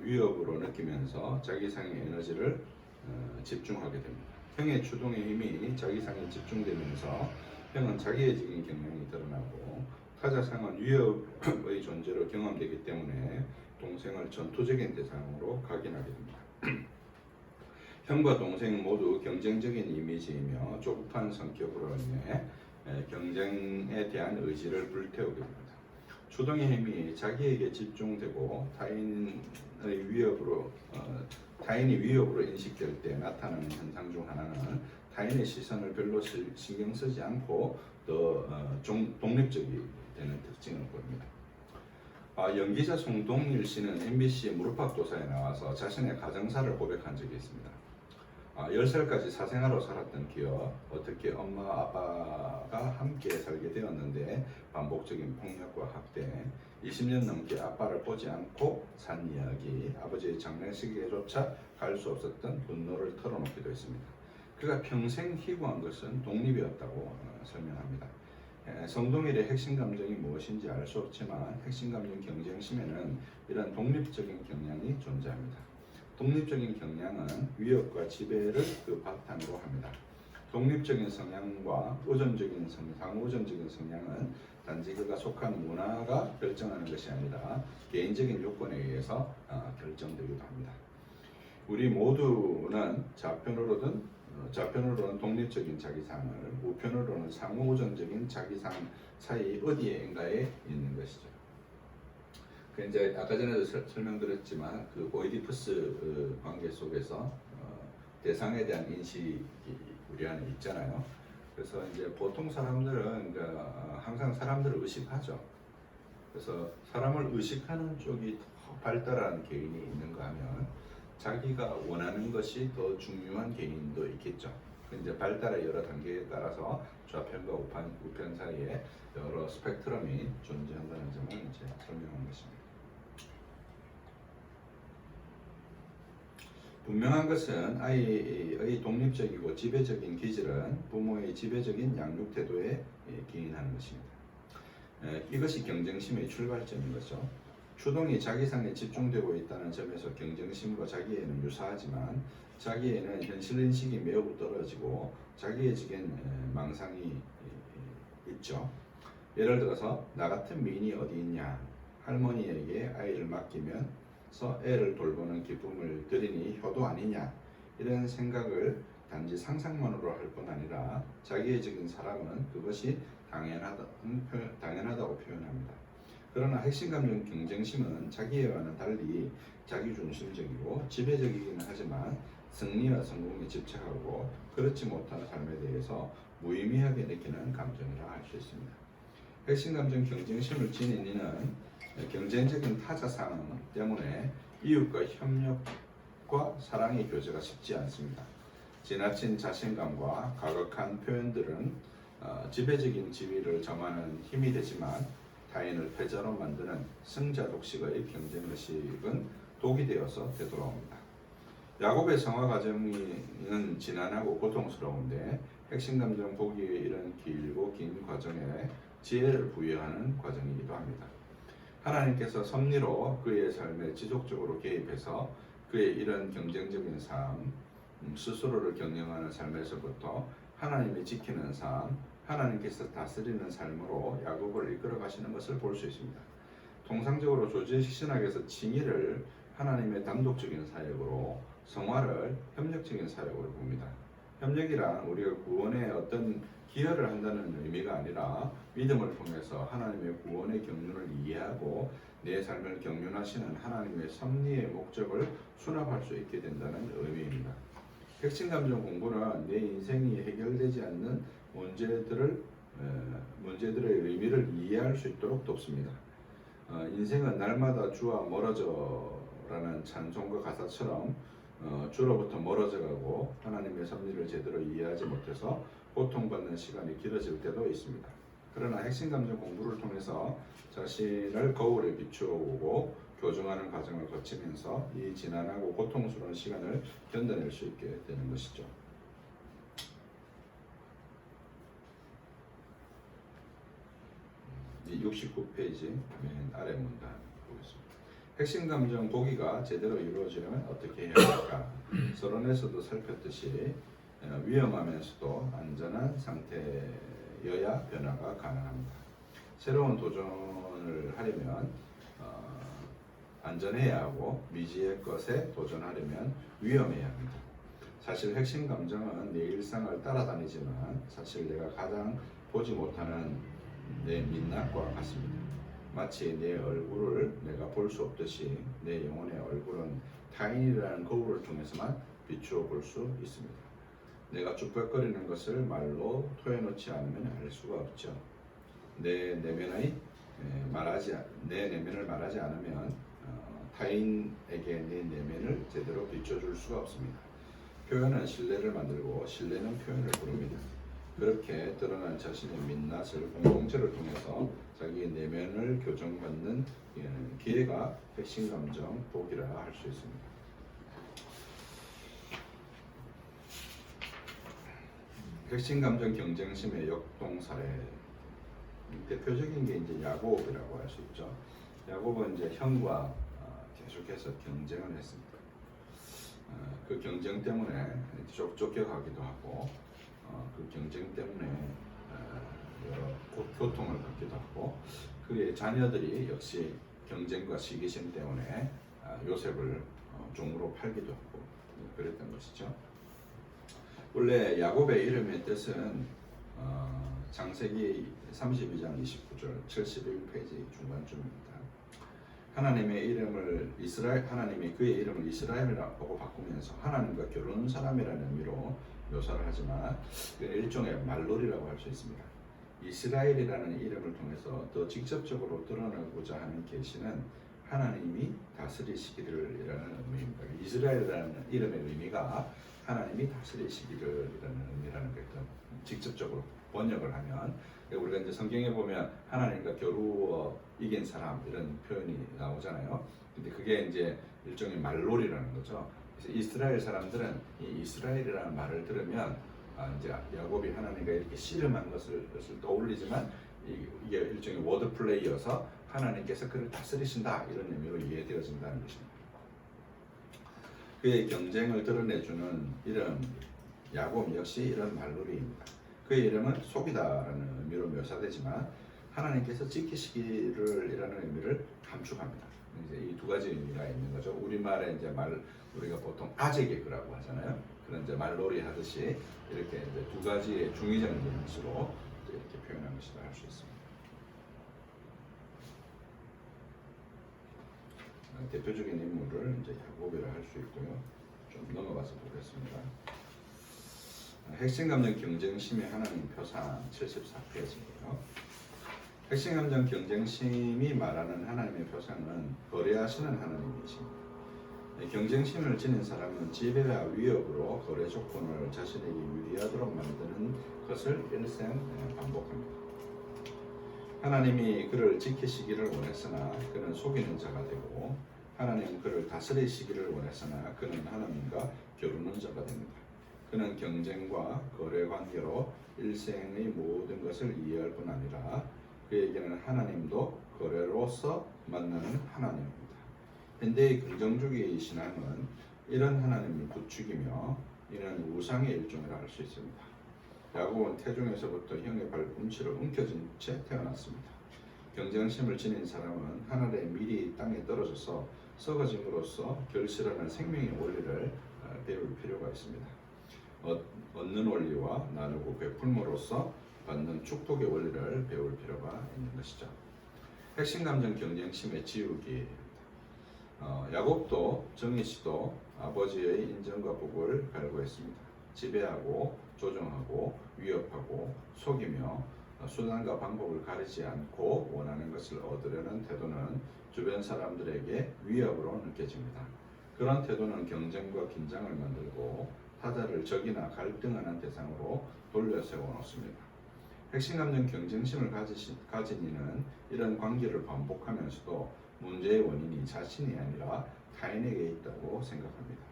위협으로 느끼면서 자기상의 에너지를 집중하게 됩니다. 형의 추동의 힘이 자기상에 집중되면서 형은 자기애적인 경향이 드러나고, 타자상은 위협의 존재로 경험되기 때문에 동생을 전투적인 대상으로 각인하게 됩니다. 형과 동생 모두 경쟁적인 이미지이며 조급한 성격으로 인해 경쟁에 대한 의지를 불태우게 됩니다. 추동의 힘이 자기에게 집중되고 타인이 위협으로 인식될 때 나타나는 현상 중 하나는 타인의 시선을 별로 신경 쓰지 않고 더 독립적이 되는 특징을 보입니다. 연기자 송동일 씨는 MBC 무릎팍도사에 나와서 자신의 가정사를 고백한 적이 있습니다. 10살까지 사생아로 살았던 기억, 어떻게 엄마 아빠가 함께 살게 되었는데 반복적인 폭력과 학대, 20년 넘게 아빠를 보지 않고 산 이야기, 아버지의 장례식에조차 갈 수 없었던 분노를 털어놓기도 했습니다. 그가 평생 희구한 것은 독립이었다고 설명합니다. 성동일의 핵심 감정이 무엇인지 알 수 없지만 핵심 감정 경쟁심에는 이런 독립적인 경향이 존재합니다. 독립적인 경향은 위협과 지배를 그 바탕으로 합니다. 독립적인 성향과 상호전적인 성향은 단지 그가 속한 문화가 결정하는 것이 아니라 개인적인 요건에 의해서 결정되기도 합니다. 우리 모두는 좌편으로는 독립적인 자기상을, 우편으로는 상호전적인 자기상 사이 어디에인가에 있는 것이죠. 이제 아까 전에도 설명드렸지만 그 오이디푸스 관계 속에서 대상에 대한 인식이 우리 안에 있잖아요. 그래서 이제 보통 사람들은 항상 사람들을 의식하죠. 그래서 사람을 의식하는 쪽이 더 발달한 개인이 있는가 하면 자기가 원하는 것이 더 중요한 개인도 있겠죠. 이제 발달의 여러 단계에 따라서 좌편과 우편 사이에 여러 스펙트럼이 존재한다는 점을 이제 설명한 것입니다. 분명한 것은 아이의 독립적이고 지배적인 기질은 부모의 지배적인 양육 태도에 기인하는 것입니다. 이것이 경쟁심의 출발점인 거죠. 추동이 자기상에 집중되고 있다는 점에서 경쟁심과 자기애는 유사하지만 자기애는 현실인식이 매우 떨어지고 자기애적인 망상이 있죠. 예를 들어서 나 같은 미인이 어디 있냐, 할머니에게 아이를 맡기면서 애를 돌보는 기쁨을 드리니 효도 아니냐, 이런 생각을 단지 상상만으로 할 뿐 아니라 자기애적인 사람은 그것이 당연하다고 표현합니다. 그러나 핵심 감정 경쟁심은 자기애와는 달리 자기중심적이고 지배적이기는 하지만 승리와 성공에 집착하고 그렇지 못한 삶에 대해서 무의미하게 느끼는 감정이라 할 수 있습니다. 핵심 감정 경쟁심을 지닌 이는 경쟁적인 타자상 때문에 이웃과 협력과 사랑의 교제가 쉽지 않습니다. 지나친 자신감과 가격한 표현들은 지배적인 지위를 점하는 힘이 되지만 타인을 패자로 만드는 승자 독식의 경쟁의식은 독이 되어서 되돌아옵니다. 야곱의 성화 과정은 지난하고 고통스러운데 핵심 감정 보기에 이런 길고 긴 과정에 지혜를 부여하는 과정이기도 합니다. 하나님께서 섭리로 그의 삶에 지속적으로 개입해서 그의 이런 경쟁적인 삶, 스스로를 경영하는 삶에서부터 하나님이 지키는 삶, 하나님께서 다스리는 삶으로 야곱을 이끌어 가시는 것을 볼 수 있습니다. 통상적으로 조지식 신학에서 칭의를 하나님의 단독적인 사역으로, 성화를 협력적인 사역으로 봅니다. 협력이란 우리가 구원에 어떤 기여를 한다는 의미가 아니라 믿음을 통해서 하나님의 구원의 경륜을 이해하고 내 삶을 경륜하시는 하나님의 섭리의 목적을 수납할 수 있게 된다는 의미입니다. 핵심 감정 공부는 내 인생이 해결되지 않는 문제들의 의미를 이해할 수 있도록 돕습니다. 인생은 날마다 주와 멀어져라는 찬송가 가사처럼 주로부터 멀어져가고 하나님의 섭리를 제대로 이해하지 못해서 고통받는 시간이 길어질 때도 있습니다. 그러나 핵심 감정 공부를 통해서 자신을 거울에 비추어보고 교정하는 과정을 거치면서 이 지난하고 고통스러운 시간을 견뎌낼 수 있게 되는 것이죠. 69페이지 맨 아래 문단 보겠습니다. 핵심 감정 보기가 제대로 이루어지려면 어떻게 해야 할까? 서론에서도 살폈듯이 위험하면서도 안전한 상태여야 변화가 가능합니다. 새로운 도전을 하려면 안전해야 하고 미지의 것에 도전하려면 위험해야 합니다. 사실 핵심 감정은 내 일상을 따라다니지만 사실 내가 가장 보지 못하는 내 민낯과 같습니다. 마치 내 얼굴을 내가 볼 수 없듯이 내 영혼의 얼굴은 타인이라는 거울을 통해서만 비추어 볼 수 있습니다. 내가 쭈뼛거리는 것을 말로 토해놓지 않으면 알 수가 없죠. 내 내면을 말하지 않으면 타인에게 내 내면을 제대로 비춰줄 수가 없습니다. 표현은 신뢰를 만들고 신뢰는 표현을 부릅니다. 그렇게 드러난 자신의 민낯을 공동체를 통해서 자기 내면을 교정받는 기회가 핵심 감정 보기라 할 수 있습니다. 핵심 감정 경쟁심의 역동 사례, 대표적인 게 이제 야곱이라고 할 수 있죠. 야곱은 이제 형과 계속해서 경쟁을 했습니다. 그 경쟁 때문에 쫓겨가기도 하고 그 경쟁 때문에 여러 고통을 받기도 하고 그의 자녀들이 역시 경쟁과 시기심 때문에 요셉을 종으로 팔기도 하고 그랬던 것이죠. 원래 야곱의 이름의 뜻은 창세기 32장 29절 71페이지 중간쯤입니다. 하나님이 그의 이름을 이스라엘이라고 바꾸면서 하나님과 겨루는 사람이라는 의미로 묘사를 하지만 일종의 말놀이라고 할 수 있습니다. 이스라엘이라는 이름을 통해서 더 직접적으로 드러내고자 하는 계시는 하나님이 다스리시기를 이라는 의미입니다. 이스라엘이라는 이름의 의미가 하나님이 다스리시기를 이라는 의미라는 걸 직접적으로 번역을 하면 우리가 이제 성경에 보면 하나님과 겨루어 이긴 사람 이런 표현이 나오잖아요. 근데 그게 이제 일종의 말놀이라는 거죠. 그래서 이스라엘 사람들은 이 이스라엘이라는 말을 들으면 이제 야곱이 하나님과 이렇게 씨름한 것을 떠올리지만 이게 일종의 워드 플레이여서 하나님께서 그를 다스리신다 이런 의미로 이해되어진다는 것입니다. 그의 경쟁을 드러내주는 이름 야곱 역시 이런 말놀이입니다. 그의 이름은 속이다라는 의미로 묘사되지만 하나님께서 지키시기를 이라는 의미를 감축합니다. 이제 이 두 가지 의미가 있는 거죠. 우리말에 이제 우리가 보통 아재개그라고 하잖아요. 그런 이제 말놀이 하듯이 이렇게 이제 두 가지의 중의적인 방식으로 이렇게 표현한 것이다 할 수 있습니다. 대표적인 인물을 이제 야곱이라 할 수 있고요. 좀 넘어가서 보겠습니다. 핵심 감정 경쟁심의 하나님 표상 74페이지예요. 핵심 감정 경쟁심이 말하는 하나님의 표상은 거래하시는 하나님이십니다. 경쟁심을 지닌 사람은 지배와 위협으로 거래 조건을 자신에게 유리하도록 만드는 것을 일생 반복합니다. 하나님이 그를 지키시기를 원했으나 그는 속이는 자가 되고 하나님은 그를 다스리시기를 원했으나 그는 하나님과 겨루는 자가 됩니다. 그는 경쟁과 거래 관계로 일생의 모든 것을 이해할 뿐 아니라 그에게는 하나님도 거래로서 만나는 하나님입니다. 현대의 긍정주의 신앙은 이런 하나님을 부추기며 이는 우상의 일종이라 할 수 있습니다. 야곱은 태중에서부터 형의 발꿈치를 움켜쥔 채 태어났습니다. 경쟁심을 지닌 사람은 하늘의 밀이 땅에 떨어져서 썩어짐으로써 결실하는 생명의 원리를 배울 필요가 있습니다. 얻는 원리와 나누고 베풀므로써 받는 축복의 원리를 배울 필요가 있는 것이죠. 핵심 감정 경쟁심의 지우기. 야곱도 정희 씨도 아버지의 인정과 복을 갈구했습니다. 지배하고 조종하고 위협하고 속이며 수단과 방법을 가리지 않고 원하는 것을 얻으려는 태도는 주변 사람들에게 위협으로 느껴집니다. 그런 태도는 경쟁과 긴장을 만들고 타자를 적이나 갈등하는 대상으로 돌려 세워 놓습니다. 핵심 감정 경쟁심을 가진 이는 이런 관계를 반복하면서도 문제의 원인이 자신이 아니라 타인에게 있다고 생각합니다.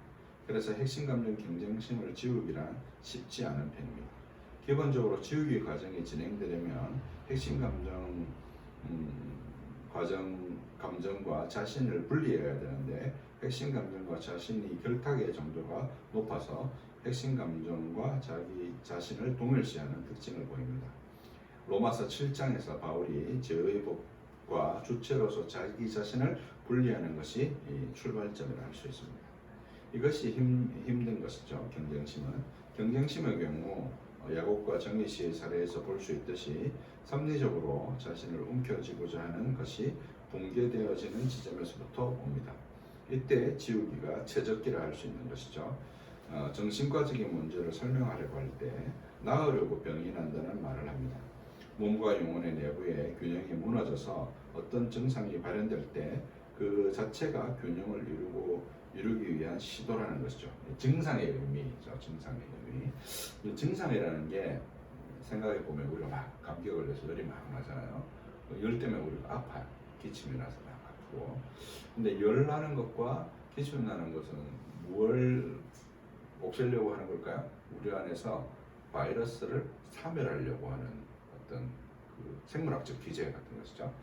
그래서 핵심 감정 경쟁심을 지우기란 쉽지 않은 편입니다. 기본적으로 지우기 과정이 진행되려면 핵심 감정과 자신을 분리해야 되는데 핵심 감정과 자신이 결탁의 정도가 높아서 핵심 감정과 자기 자신을 동일시하는 특징을 보입니다. 로마서 7장에서 바울이 죄의 법과 주체로서 자기 자신을 분리하는 것이 출발점이라 할 수 있습니다. 이것이 힘든 것이죠. 경쟁심의 경우 야곱과 정희 씨의 사례에서 볼 수 있듯이 섭리적으로 자신을 움켜쥐고자 하는 것이 붕괴되어지는 지점에서부터 옵니다. 이때 지우기가 최적기라 할 수 있는 것이죠. 정신과적인 문제를 설명하려고 할 때 나으려고 병이 난다는 말을 합니다. 몸과 영혼의 내부의 균형이 무너져서 어떤 증상이 발현될 때 그 자체가 균형을 이루기 위한 시도라는 것이죠. 증상의 의미죠. 증상의 의미. 증상이라는 게 생각해 보면 우리가 막 감기 걸려서 열이 막 나잖아요. 열 때문에 우리가 아파요. 기침이 나서 막 아프고. 근데 열 나는 것과 기침 나는 것은 뭘 없애려고 하는 걸까요? 우리 안에서 바이러스를 사멸하려고 하는 어떤 그 생물학적 기제 같은 것이죠.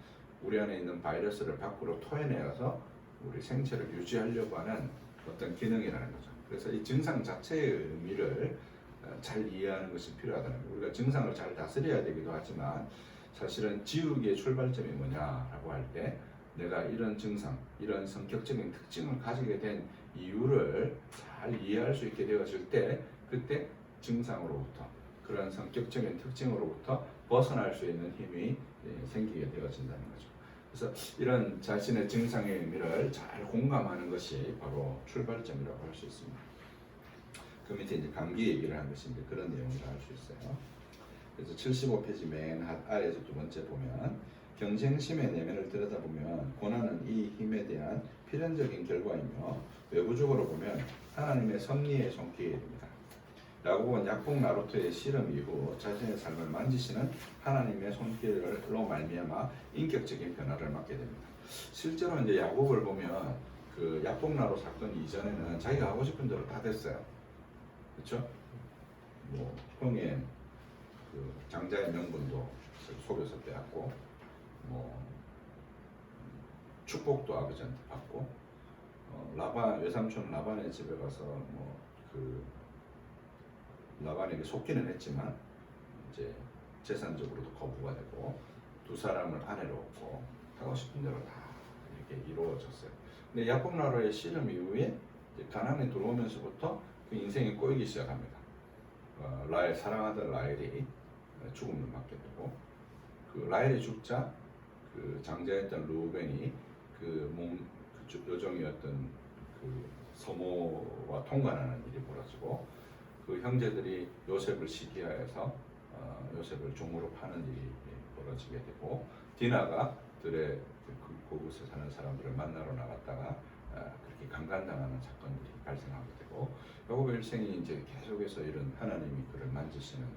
우리 안에 있는 바이러스를 밖으로 토해내어서 우리 생체를 유지하려고 하는 어떤 기능이라는 거죠. 그래서 이 증상 자체의 의미를 잘 이해하는 것이 필요하다는 거예요. 우리가 증상을 잘 다스려야 되기도 하지만 사실은 지우기의 출발점이 뭐냐라고 할 때 내가 이런 증상, 이런 성격적인 특징을 가지게 된 이유를 잘 이해할 수 있게 되어질 때 그때 증상으로부터 그런 성격적인 특징으로부터 벗어날 수 있는 힘이 생기게 되어진다는 거죠. 그래서 이런 자신의 증상의 의미를 잘 공감하는 것이 바로 출발점이라고 할 수 있습니다. 그 밑에 이제 감기 얘기를 한 것인데 그런 내용이라 할 수 있어요. 그래서 75페이지 맨 아래에서 두 번째 보면 경쟁심의 내면을 들여다보면 고난은 이 힘에 대한 필연적인 결과이며 외부적으로 보면 하나님의 섭리의 손길입니다. 야곱은 약복 나루토의 씨름 이후 자신의 삶을 만지시는 하나님의 손길로 말미암아 인격적인 변화를 맞게 됩니다. 실제로 이제 야곱을 보면 그 약복 나루 사건 이전에는 자기가 하고 싶은 대로 다 됐어요. 그렇죠? 뭐 형의 그 장자의 명분도 속여서 빼앗고, 뭐 축복도 아버지한테 받고, 라반 외삼촌 라반의 집에 가서 그 라반에게 속기는 했지만 이제 재산적으로도 거부가 되고 두 사람을 아내로 얻고 하고 싶은 대로 다 이렇게 이루어졌어요. 근데 야곱 나라의 씨름 이후에 이제 가나안에 들어오면서부터 그 인생이 꼬이기 시작합니다. 라헬 사랑하던 라헬이 죽음을 맞게 되고 그 라헬이 죽자 그 장자였던 루벤이 그 요정이었던 그 서모와 통관하는 일이 벌어지고 그 형제들이 요셉을 시기하여서 요셉을 종으로 파는 일이 벌어지게 되고 디나가 그곳에 사는 사람들을 만나러 나갔다가 그렇게 강간당하는 사건들이 발생하게 되고 야곱의 일생이 이제 계속해서 이런 하나님이 그를 만지시는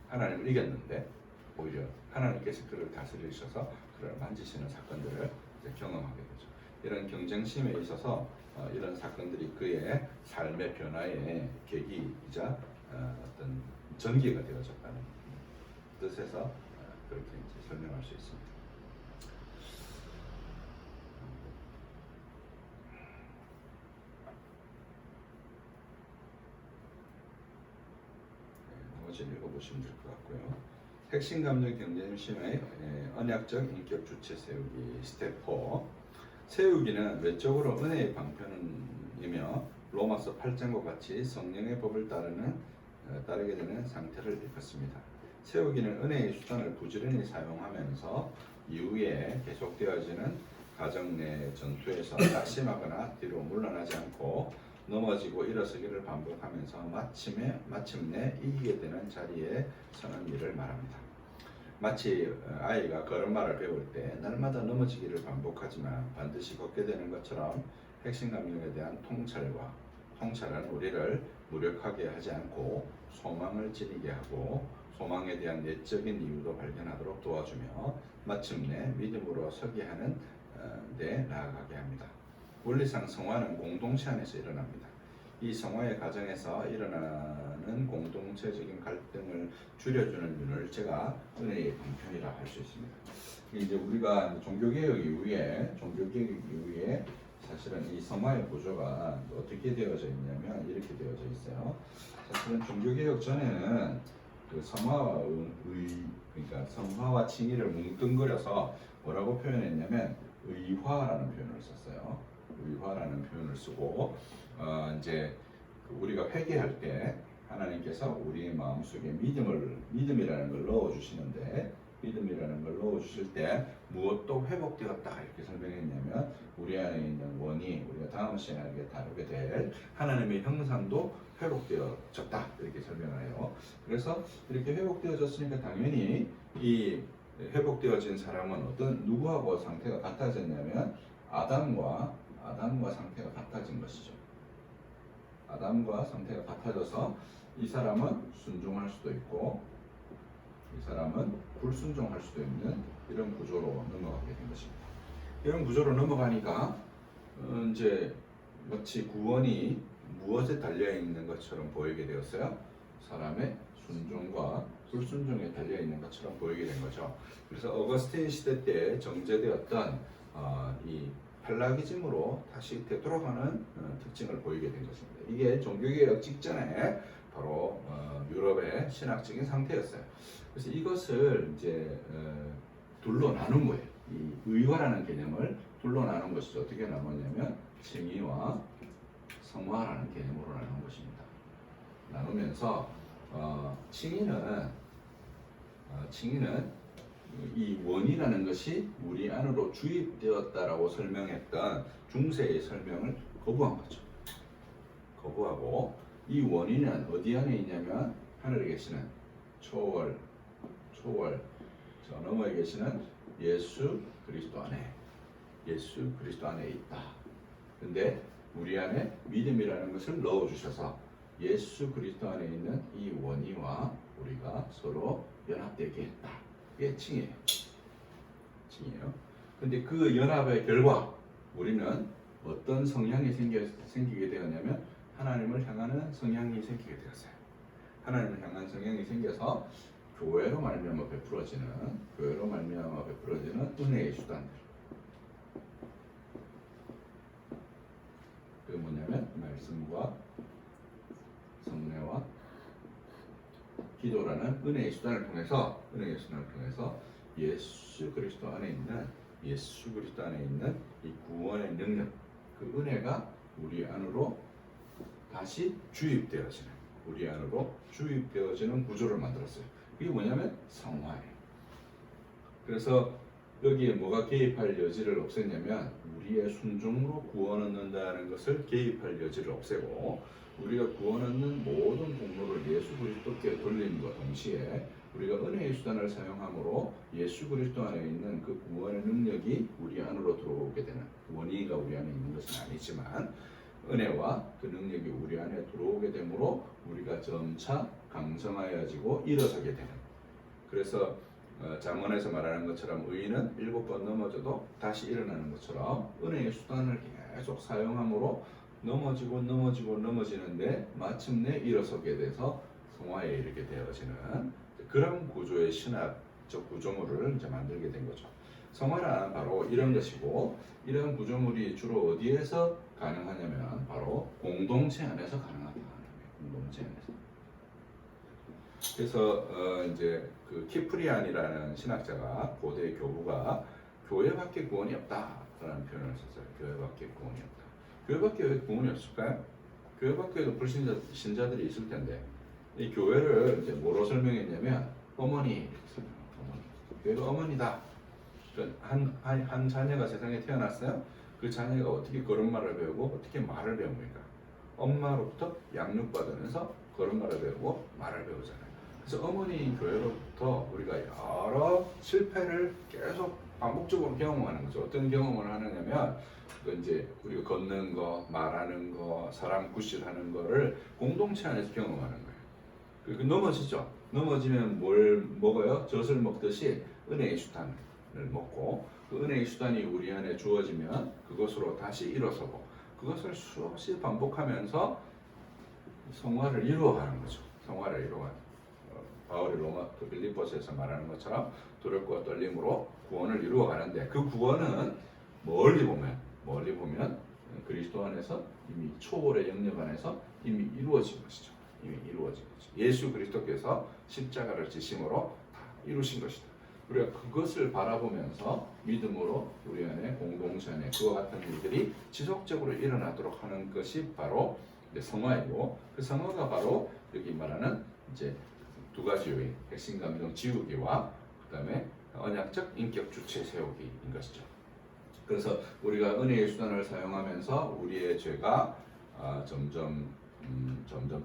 하나님을 이겼는데 오히려 하나님께서 그를 다스리셔서 그를 만지시는 사건들을 이제 경험하게 되죠. 이런 경쟁심에 있어서 이런 사건들이 그의 삶의 변화의 계기이자 어떤 전기가 되어졌다는 뜻에서 그렇게 이제 설명할 수 있습니다. 나머지 읽어보시면 될 것 같고요. 핵심 감정 경쟁 심의 언약적 인격 주체 세우기 스텝 4. 세우기는 외적으로 은혜의 방편이며 로마서 8장과 같이 성령의 법을 따르게 되는 상태를 일컫습니다. 세우기는 은혜의 수단을 부지런히 사용하면서 이후에 계속되어지는 가정 내 전투에서 낙심하거나 뒤로 물러나지 않고 넘어지고 일어서기를 반복하면서 마침내 이기게 되는 자리에 서는 일을 말합니다. 마치 아이가 걸음마를 배울 때 날마다 넘어지기를 반복하지만 반드시 걷게 되는 것처럼 핵심 감정에 대한 통찰은 우리를 무력하게 하지 않고 소망을 지니게 하고 소망에 대한 내적인 이유도 발견하도록 도와주며 마침내 믿음으로 서게 하는 데 나아가게 합니다. 원리상 성화는 공동체 안에서 일어납니다. 이 성화의 과정에서 일어나는 공동체적인 갈등을 줄여주는 윤을 제가 은혜의 방편이라 할 수 있습니다. 이제 우리가 종교개혁 이후에 사실은 이 성화의 구조가 어떻게 되어져 있냐면 이렇게 되어져 있어요. 사실은 종교개혁 전에는 그 그러니까 성화와 칭의를 뭉뚱그려서 뭐라고 표현했냐면 의화라는 표현을 썼어요. 의화라는 표현을 쓰고 이제 우리가 회개할 때 하나님께서 우리 마음속에 믿음이라는 걸 넣어주시는데 믿음이라는 걸 넣어주실 때 무엇도 회복되었다 이렇게 설명했냐면 우리 안에 있는 원이 우리가 다음 시간에 다루게 될 하나님의 형상도 회복되어졌다 이렇게 설명해요. 그래서 이렇게 회복되어졌으니까 당연히 이 회복되어진 사람은 누구하고 상태가 같아졌냐면 아담과 상태가 같아진 것이죠. 아담과 상태가 같아져서 이 사람은 순종할 수도 있고 이 사람은 불순종할 수도 있는 이런 구조로 넘어가게 된 것입니다. 이런 구조로 넘어가니까 이제 마치 구원이 무엇에 달려 있는 것처럼 보이게 되었어요. 사람의 순종과 불순종에 달려 있는 것처럼 보이게 된 거죠. 그래서 어거스틴 시대 때 정제되었던 이 펠라기즘으로 다시 되돌아가는 특징을 보이게 된 것입니다. 이게 종교개혁 직전에 바로 유럽의 신학적인 상태였어요. 그래서 이것을 이제 둘로 나눈 거예요. 이 의화라는 개념을 둘로 나눈 것이죠. 어떻게 나누냐면 칭의와 성화라는 개념으로 나눈 것입니다. 나누면서 칭의는 이 원이라는 것이 우리 안으로 주입되었다라고 설명했던 중세의 설명을 거부한 거죠. 거부하고 이 원인은 어디 안에 있냐면 하늘에 계시는 초월 저 너머에 계시는 예수 그리스도 안에 있다. 근데 우리 안에 믿음이라는 것을 넣어주셔서 예수 그리스도 안에 있는 이 원이와 우리가 서로 연합되게 했다. 이게 칭이에요. 근데 그 연합의 결과 우리는 어떤 성향이 생기게 되었냐면 하나님을 향하는 성향이 생기게 되었어요. 하나님을 향한 성향이 생겨서 교회로 말미암아 베풀어지는 은혜의 수단들. 그 뭐냐면 말씀과 성례와 기도라는 은혜의 수단을 통해서 예수 그리스도 안에 있는 이 구원의 능력, 그 은혜가 우리 안으로 다시 주입되어지는 구조를 만들었어요. 그게 뭐냐면 성화예요. 그래서 여기에 뭐가 개입할 여지를 없앴냐면 우리의 순종으로 구원 얻는다는 것을 개입할 여지를 없애고 우리가 구원 얻는 모든 공로를 예수 그리스도께 돌림과 동시에 우리가 은혜의 수단을 사용함으로 예수 그리스도 안에 있는 그 구원의 능력이 우리 안으로 들어오게 되는, 원의가 우리 안에 있는 것은 아니지만 은혜와 그 능력이 우리 안에 들어오게 되므로 우리가 점차 강성하여지고 일어서게 되는. 그래서 잠언에서 말하는 것처럼 의인은 7번 넘어져도 다시 일어나는 것처럼 은혜의 수단을 계속 사용함으로 넘어지는데 마침내 일어서게 돼서 성화에 이르게 되어지는 그런 구조의 신학적 구조물을 이제 만들게 된 거죠. 성화란 바로 이런 것이고, 이런 구조물이 주로 어디에서 가능하냐면 바로 공동체 안에서 가능하다. 공동체 안에서. 그래서 이제 그 키프리안이라는 신학자가 고대 교부가 교회밖에 구원이 없다라는 표현을 썼어요. 교회밖에 구원이 없다. 교회밖에 왜 구원이 없을까요? 교회 밖에도 불신자들이 있을 텐데 이 교회를 이제 뭐로 설명했냐면 어머니, 어머니. 교회가 어머니다. 한 자녀가 세상에 태어났어요. 그 자녀가 어떻게 걸음마를 배우고 어떻게 말을 배웁니까? 엄마로부터 양육받으면서 걸음마를 배우고 말을 배우잖아요. 그래서 어머니 교회로부터 우리가 여러 실패를 계속 반복적으로 경험하는 거죠. 어떤 경험을 하느냐면 이제 우리가 걷는 거, 말하는 거, 사람 구실하는 거를 공동체 안에서 경험하는 거예요. 그리고 넘어지죠. 넘어지면 뭘 먹어요? 젖을 먹듯이 은혜의 수단을 먹고 그 은혜의 수단이 우리 안에 주어지면 그것으로 다시 일어서고 그것을 수없이 반복하면서 성화를 이루어가는 거죠. 성화를 이루어가는 바울이 로마 빌립보서에서 말하는 것처럼 두렵고 떨림으로 구원을 이루어가는데 그 구원은 멀리 보면 그리스도 안에서 이미 초월의 영역 안에서 이미 이루어진 것이죠. 이미 이루어진 것이죠. 예수 그리스도께서 십자가를 지심으로 다 이루신 것이다. 우리가 그것을 바라보면서 믿음으로 우리 안에 공동체 안에 그와 같은 일들이 지속적으로 일어나도록 하는 것이 바로 성화이고 그 성화가 바로 여기 말하는 이제 두 가지 요인, 핵심 감정 지우기와 그다음에 언약적 인격 주체 세우기인 것이죠. 그래서 우리가 은혜의 수단을 사용하면서 우리의 죄가 점점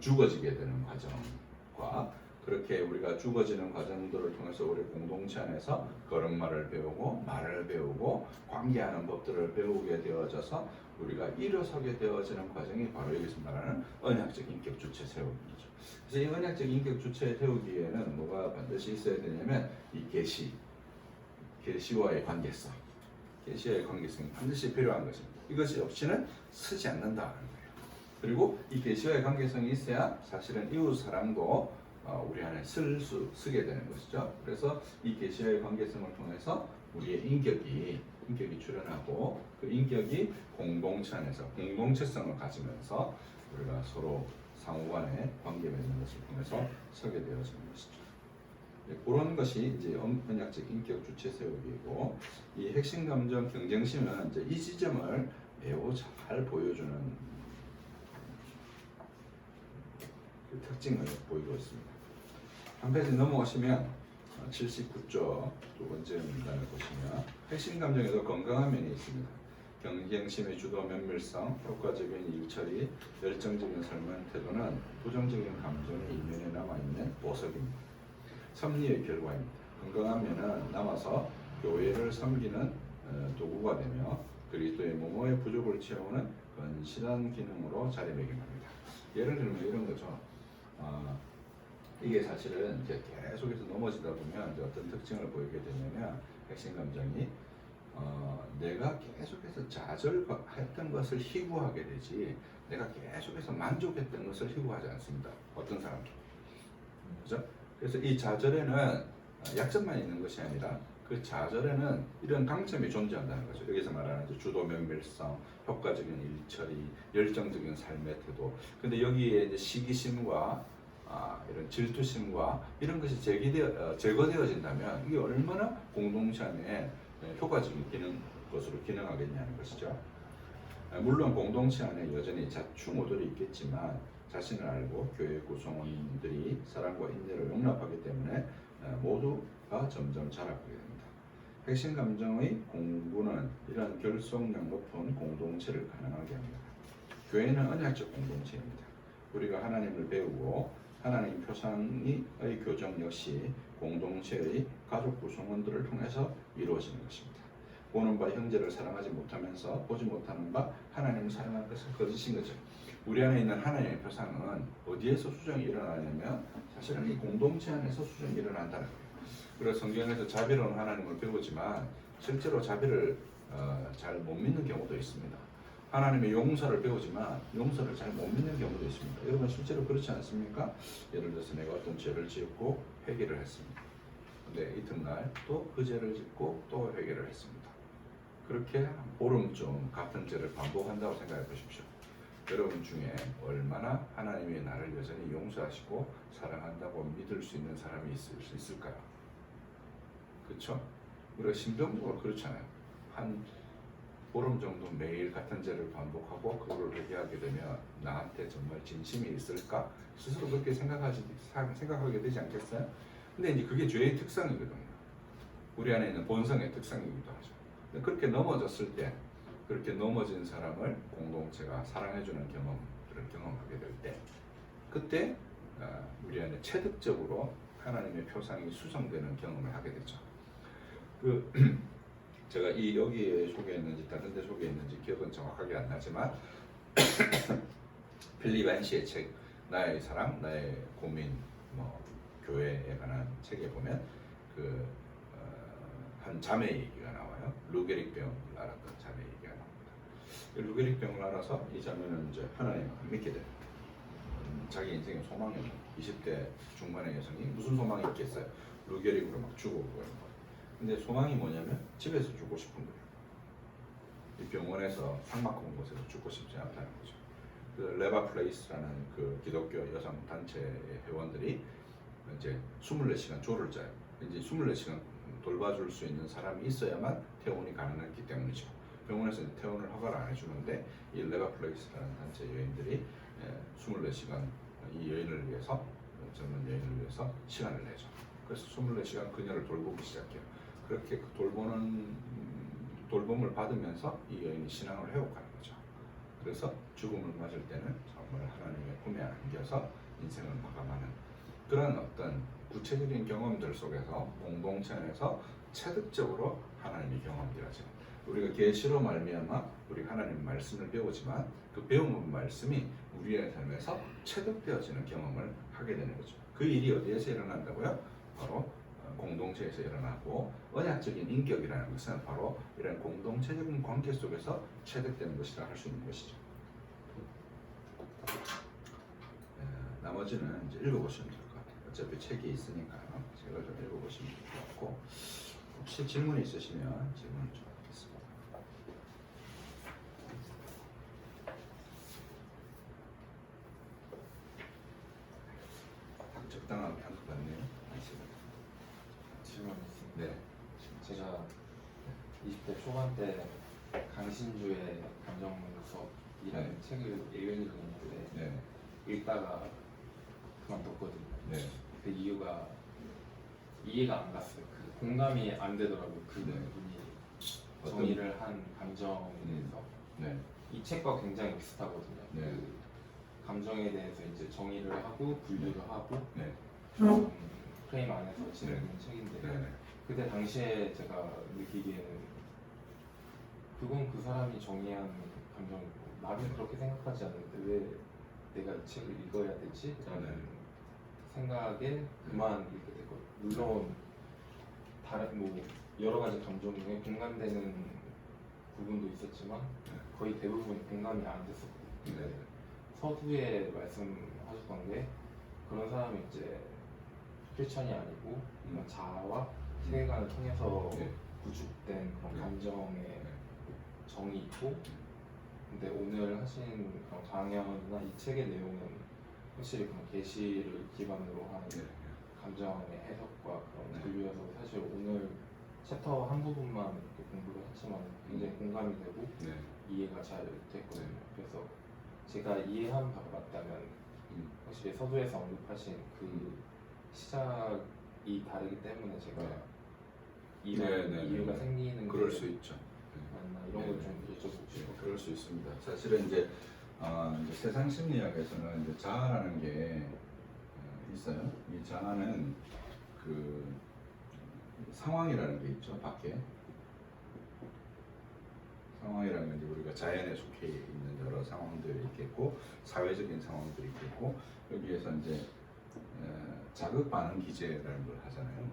죽어지게 되는 과정과 그렇게 우리가 죽어지는 과정들을 통해서 우리 공동체 안에서 걸음마를 배우고 말을 배우고 관계하는 법들을 배우게 되어져서 우리가 일어서게 되어지는 과정이 바로 여기서 말하는 언약적 인격 주체 세우기죠. 그래서 이 언약적 인격 주체 세우기에는 뭐가 반드시 있어야 되냐면 이 계시와의 관계성, 계시와의 관계성이 반드시 필요한 것입니다. 이것이 없이는 쓰지 않는다는 거예요. 그리고 이 계시와의 관계성이 있어야 사실은 이웃 사랑도 우리 안에 쓰게 되는 것이죠. 그래서 이 계시와의 관계성을 통해서 우리의 인격이 출현하고 그 인격이 공동체 안에서 공동체성을 가지면서 우리가 서로 상호간에 관계 맺는 것을 통해서 서게 되어지는 것이죠. 그런 것이 이제 언약적 인격 주체 세우기이고 이 핵심 감정 경쟁심은 이제 이 지점을 매우 잘 보여주는 그 특징을 보이고 있습니다. 한 페이지 넘어가시면 79쪽 두 번째 문단을 보시면 핵심 감정에도 건강한 면이 있습니다. 경쟁심의 주도 면밀성, 효과적인 일처리, 열정적인 설문 태도는 부정적인 감정의 이면에 남아있는 보석입니다. 섭리의 결과입니다. 건강한 면은 남아서 교회를 섬기는 도구가 되며 그리스도의 몸의 부족을 채우는 건실한 기능으로 자리매김합니다. 예를 들면 이런 거죠. 이게 사실은 이제 계속해서 넘어지다 보면 이제 어떤 특징을 보이게 되냐면 핵심 감정이 내가 계속해서 좌절했던 것을 희구하게 되지 내가 계속해서 만족했던 것을 희구하지 않습니다. 어떤 사람도. 그죠? 그래서 이 좌절에는 약점만 있는 것이 아니라 그 좌절에는 이런 강점이 존재한다는 거죠. 여기서 말하는 주도 면밀성, 효과적인 일처리, 열정적인 삶의 태도. 근데 여기에 이제 시기심과 이런 질투심과 이런 것이 제거되어진다면 이게 얼마나 공동체 안에 효과적인 것으로 기능하겠냐는 것이죠. 물론 공동체 안에 여전히 자충우돌이 있겠지만 자신을 알고 교회 구성원들이 사랑과 인내를 용납하기 때문에 모두가 점점 자라게 됩니다. 핵심 감정의 공부는 이런 결속력 높은 공동체를 가능하게 합니다. 교회는 언약적 공동체입니다. 우리가 하나님을 배우고 하나님 표상의 교정 역시 공동체의 가족 구성원들을 통해서 이루어지는 것입니다. 보는 바 형제를 사랑하지 못하면서 보지 못하는 바 하나님을 사랑하는 것은 거짓인 거죠. 우리 안에 있는 하나님의 표상은 어디에서 수정이 일어나냐면 사실은 이 공동체 안에서 수정이 일어난다는 거예요. 그래서 성경에서 자비로운 하나님을 배우지만 실제로 자비를 잘 못 믿는 경우도 있습니다. 하나님의 용서를 배우지만 용서를 잘 못 믿는 경우도 있습니다. 여러분 실제로 그렇지 않습니까? 예를 들어서 내가 어떤 죄를 지었고 회개를 했습니다. 근데 이튿날 또 그 죄를 짓고 또 회개를 했습니다. 그렇게 보름쯤 같은 죄를 반복한다고 생각해 보십시오. 여러분 중에 얼마나 하나님이 나를 여전히 용서하시고 사랑한다고 믿을 수 있는 사람이 있을 수 있을까요? 그렇죠? 우리가 심정적으로 그렇잖아요. 한 보름 정도 매일 같은 죄를 반복하고 그거를 회개하게 되면 나한테 정말 진심이 있을까? 스스로 그렇게 생각하게 되지 않겠어요? 근데 이제 그게 죄의 특성이거든요. 우리 안에 있는 본성의 특성이기도 하죠. 근데 그렇게 넘어졌을 때, 그렇게 넘어진 사람을 공동체가 사랑해주는 경험들을 경험하게 될 때, 그때 우리 안에 체득적으로 하나님의 표상이 수정되는 경험을 하게 되죠. 제가 여기에 소개했는지 다른 데 소개했는지 기억은 정확하게 안 나지만 필립 앤시의 책 나의 사랑, 나의 고민, 교회에 관한 책에 보면 한 자매 얘기가 나와요. 루게릭 병을 앓았던 자매 얘기가 나옵니다. 루게릭 병을 앓아서 이 자매는 이제 하나님을 믿게 돼요. 자기 인생의 소망이 없는 20대 중반의 여성이 무슨 소망이 있겠어요? 루게릭으로 막 죽어오고 있는 거예요. 근데 소망이 뭐냐면 집에서 죽고 싶은 거예요. 이 병원에서 삭막한 곳에서 죽고 싶지 않다는 거죠. 그 레바 플레이스라는 그 기독교 여성 단체의 회원들이 이제 24시간 조를 짜요. 이제 24시간 돌봐줄 수 있는 사람이 있어야만 퇴원이 가능했기 때문이죠. 병원에서 퇴원을 허가를 안 해주는데 이 레바 플레이스라는 단체 여인들이 24시간 이 여인을 위해서, 젊은 여인을 위해서 시간을 내죠. 그래서 24시간 그녀를 돌보기 시작해요. 그렇게 그 돌봄을 받으면서 이 여인이 신앙을 회복하는 거죠. 그래서 죽음을 맞을 때는 정말 하나님의 품에 안겨서 인생을 마감하는 그런 어떤 구체적인 경험들 속에서 공동체 안에서 체득적으로 하나님이 경험되어지는, 우리가 계시로 말미암아 우리 하나님 말씀을 배우지만 그 배운 말씀이 우리의 삶에서 체득되어지는 경험을 하게 되는 거죠. 그 일이 어디에서 일어난다고요? 바로 공동체에서 일어나고, 언약적인 인격이라는 것은 바로 이런 공동체적인 관계 속에서 체득되는 것이라 할 수 있는 것이죠. 나머지는 이제 읽어보시면 될 것 같아요. 어차피 책이 있으니까 책을 좀 읽어보시면 될 것 같고, 혹시 질문이 있으시면 질문을 좀 하겠습니다. 적당하게 한 것 같네요. 질문 있습니다. 네. 제가 20대 초반 때 강신주의 감정수업이라는 책을 예언이 그렸는데 네. 읽다가 그만뒀거든요. 네. 그 이유가 이해가 안 갔어요. 그 공감이 안 되더라고요. 그 네. 분이 정의를 한 감정에 대해서. 네. 이 책과 굉장히 비슷하거든요. 네. 그 감정에 대해서 이제 정의를 하고 분류를 하고 네. 그런 프레임 안에서 진행된 책인데 네. 그때 당시에 제가 느끼기에는 그건 그 사람이 정의한 감정이고 나는 그렇게 생각하지 않는데 왜 내가 이 책을 읽어야 되지? 라는 생각에 그만 읽게 됐거든요. 물론 다른 여러 가지 감정 중에 공감되는 부분도 있었지만 거의 대부분 공감이 안 됐었거든요. 네. 서두에 말씀하셨던 게 그런 사람이 이제 크리스천이 아니고 그냥 자아와 세계관을 통해서 네. 구축된 그런 네. 감정의 정이 있고, 근데 오늘 하신 그런 강연이나 이 책의 내용은 확실히 그런 계시를 기반으로 하는 네. 감정의 해석과 그런 네. 분류여서 사실 오늘 챕터 한 부분만 이렇게 공부를 했지만 굉장히 공감이 되고 네. 이해가 잘 됐거든요. 그래서 제가 이해한 바가 맞다면 확실히 서두에서 언급하신 그 시작이 다르기 때문에 제가 이런 이유가 생기는 그럴 게 수 있죠. 맞나 이런 걸 좀 여쭤보고 싶어요. 그럴 수 있습니다. 사실은 이제 세상 심리학에서는 이제 자아라는 게 있어요. 이 자아는 그 상황이라는 게 있죠. 밖에 상황이라는 건 이제 우리가 자연에 속해 있는 여러 상황들이 있겠고, 사회적인 상황들이 있겠고, 여기에서 이제 자극 반응 기제라는 걸 하잖아요.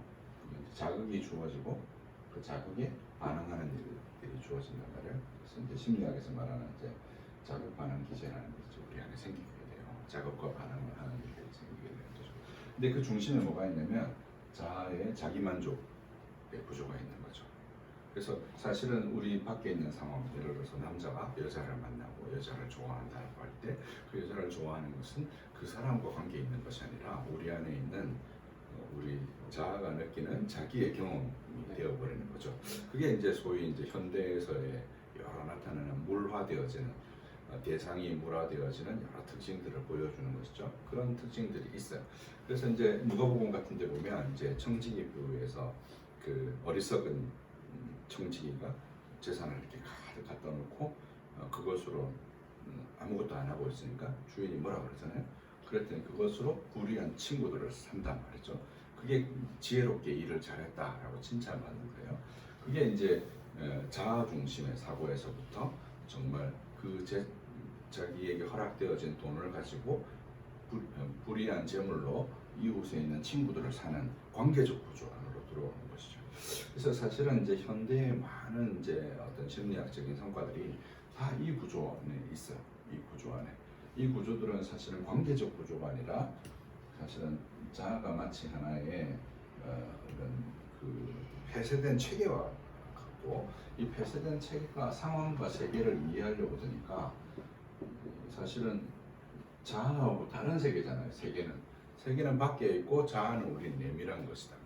자극이 주어지고 그 자극에 반응하는 일들이 주어진단 말이에요. 그래서 이제 심리학에서 말하는 이제 자극 반응 기제라는 게 우리 안에 생기게 돼요. 자극과 반응을 하는 일들이 생기게 되는 거죠. 근데 그 중심에 뭐가 있냐면 자아의 자기 만족의 구조가 있는 거죠. 그래서 사실은 우리 밖에 있는 상황, 예를 들어서 남자가 여자를 만나고 여자를 좋아한다고 할 때 그 여자를 좋아하는 것은 그 사람과 관계 있는 것이 아니라 우리 안에 있는 우리 자아가 느끼는 자기의 경험이 되어버리는 거죠. 그게 이제 소위 이제 현대에서의 여러 나타나는 물화되어지는 대상이 물화되어지는 여러 특징들을 보여주는 것이죠. 그런 특징들이 있어요. 그래서 이제 누가복음 같은 데 보면 이제 청지기부에서 그 어리석은 청지기가 재산을 이렇게 가득 갖다 놓고 그것으로 아무것도 안 하고 있으니까 주인이 뭐라 그러잖아요. 그랬더니 그것으로 불의한 친구들을 산단 말이죠. 그게 지혜롭게 일을 잘했다라고 칭찬받는 거예요. 그게 이제 자아 중심의 사고에서부터 정말 자기에게 허락되어진 돈을 가지고 불이한 재물로 이웃에 있는 친구들을 사는 관계적 구조 안으로 들어오는 것이죠. 그래서 사실은 이제 현대의 많은 이제 어떤 심리학적인 성과들이 다 이 구조 안에 있어요. 이 구조 안에. 이 구조들은 사실은 관계적 구조가 아니라 사실은 자아가 마치 하나의 이런 그 폐쇄된 체계와 같고, 이 폐쇄된 체계가 상황과 세계를 이해하려고 드니까 사실은 자아하고 다른 세계잖아요. 세계는 밖에 있고 자아는 우리 내밀한 것이다.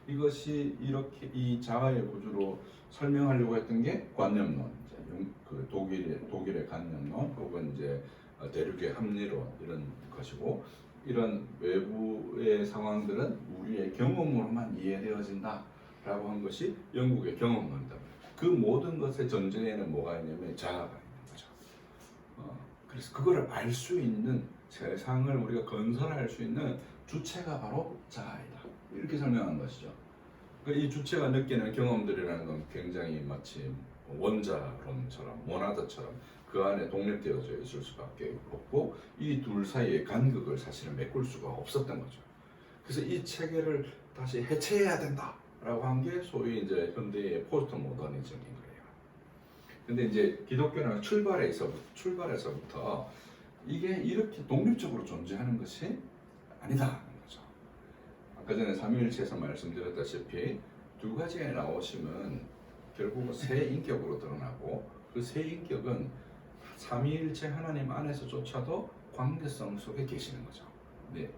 이것이 이렇게 이 자아의 구조로 설명하려고 했던 게 관념론, 그 독일의 관념론 혹은 이제 대륙의 합리론 이런 것이고, 이런 외부의 상황들은 우리의 경험으로만 이해되어진다라고 한 것이 영국의 경험론이다. 그 모든 것의 전제에는 뭐가 있냐면 자아가 있는 거죠. 그래서 그거를 알 수 있는, 세상을 우리가 건설할 수 있는 주체가 바로 자아이다. 이렇게 설명한 것이죠. 이 주체가 느끼는 경험들이라는 건 굉장히 마치 원자론처럼, 모나드처럼 그 안에 독립되어져 있을 수밖에 없고, 이 둘 사이의 간극을 사실은 메꿀 수가 없었던 거죠. 그래서 이 체계를 다시 해체해야 된다라고 한 게 소위 이제 현대의 포스트 모더니즘인 거예요. 근데 이제 기독교는 출발에서부터 이게 이렇게 독립적으로 존재하는 것이 아니다는 거죠. 아까 전에 삼위일체에서 말씀드렸다시피 두 가지의 나오심은 결국은 새 인격으로 드러나고, 그 새 인격은 삼위일체 하나님 안에서조차도 관계성 속에 계시는 거죠.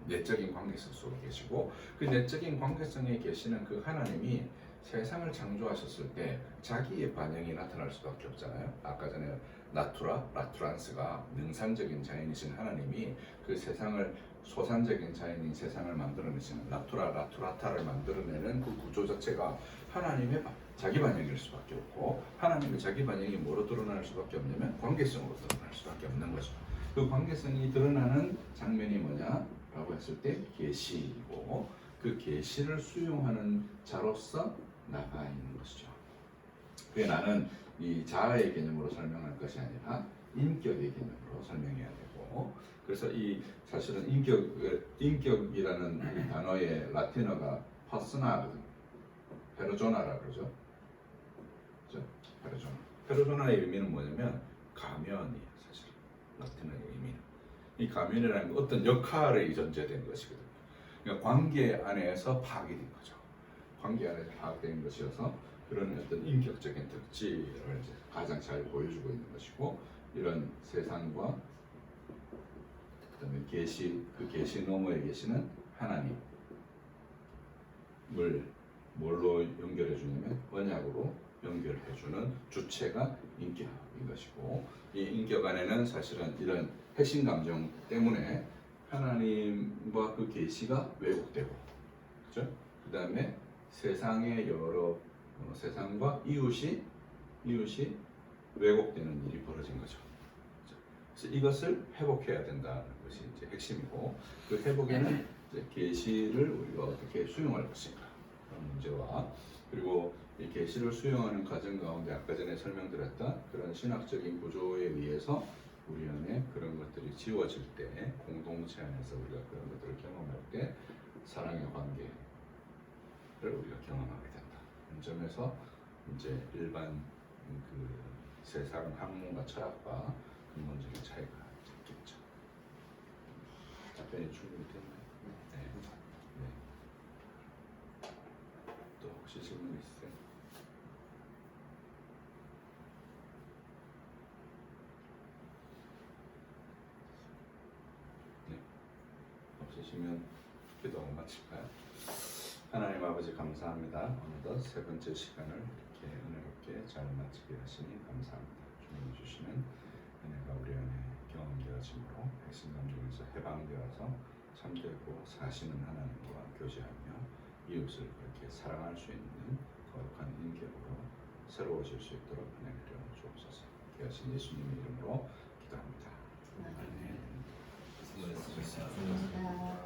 내적인 관계성 속에 계시고, 그 내적인 관계성에 계시는 그 하나님이 세상을 창조하셨을 때 자기의 반영이 나타날 수밖에 없잖아요. 아까 전에 라투란스가 능산적인 자연이신 하나님이 그 세상을 소산적인 자연인 세상을 만들어내시는 라투라타를 만들어내는 그 구조 자체가 하나님의 자기 반영일 수밖에 없고, 하나님의 자기 반영이 뭐로 드러날 수밖에 없냐면 관계성으로 드러날 수밖에 없는 거죠. 그 관계성이 드러나는 장면이 뭐냐라고 했을 때 계시이고, 그 계시를 수용하는 자로서 나가 있는 것이죠. 그게 나는 이 자아의 개념으로 설명할 것이 아니라 인격의 개념으로 설명해야 되고, 그래서 이 사실은 인격이라는 이 단어의 라틴어가 퍼스나거든. 페르조나라 그러죠. 그렇죠? 페르조나의 의미는 뭐냐면 가면이에요. 사실 라틴어의 의미는 이 가면이라는 건 어떤 역할이 전제된 것이거든요. 그러니까 관계 안에서 파악된 거죠. 관계 안에서 파악된 것이어서 그런 어떤 인격적인 특질을 이제 가장 잘 보여주고 있는 것이고, 이런 세상과 그다음에 그 계시 너머에 계시는 하나님을 뭘로 연결해 주냐면 언약으로 연결해 주는 주체가 인격인 것이고, 이 인격 안에는 사실은 이런 핵심 감정 때문에 하나님과 그 계시가 왜곡되고, 그렇죠? 그다음에 세상의 여러 세상과 이웃이 왜곡되는 일이 벌어진 거죠. 그래서 이것을 회복해야 된다는 것이 이제 핵심이고, 그 회복에는 이제 계시를 우리가 어떻게 수용할 것인가 그런 문제와, 그리고 이 계시를 수용하는 과정 가운데 아까 전에 설명드렸던 그런 신학적인 구조에 의해서 우리 안에 그런 것들이 지워질 때, 공동체 안에서 우리가 그런 것들을 경험할 때 사랑의 관계를 우리가 경험하게 된다. 이 점에서 이제 일반 그 세상 학문과 철학과 근본적인 차이가 있겠죠. 답변이 충분히 됐나요? 네. 네. 또 혹시 질문 있으세요? 계시면 기도 마칠까요? 하나님 아버지 감사합니다. 오늘도 세 번째 시간을 이렇게 은혜롭게 잘 마치게 하시니 감사합니다. 주님이 주시는 은혜가 우리 안에 경험되어짐으로 백성감 중에서 해방되어서 참되고 사시는 하나님과 교제하며 이웃을 그렇게 사랑할 수 있는 거룩한 인격으로 새로워질 수 있도록 은혜 내려 주옵소서. 귀하신 예수님의 이름으로 기도합니다. 아멘. 수고하셨습니다.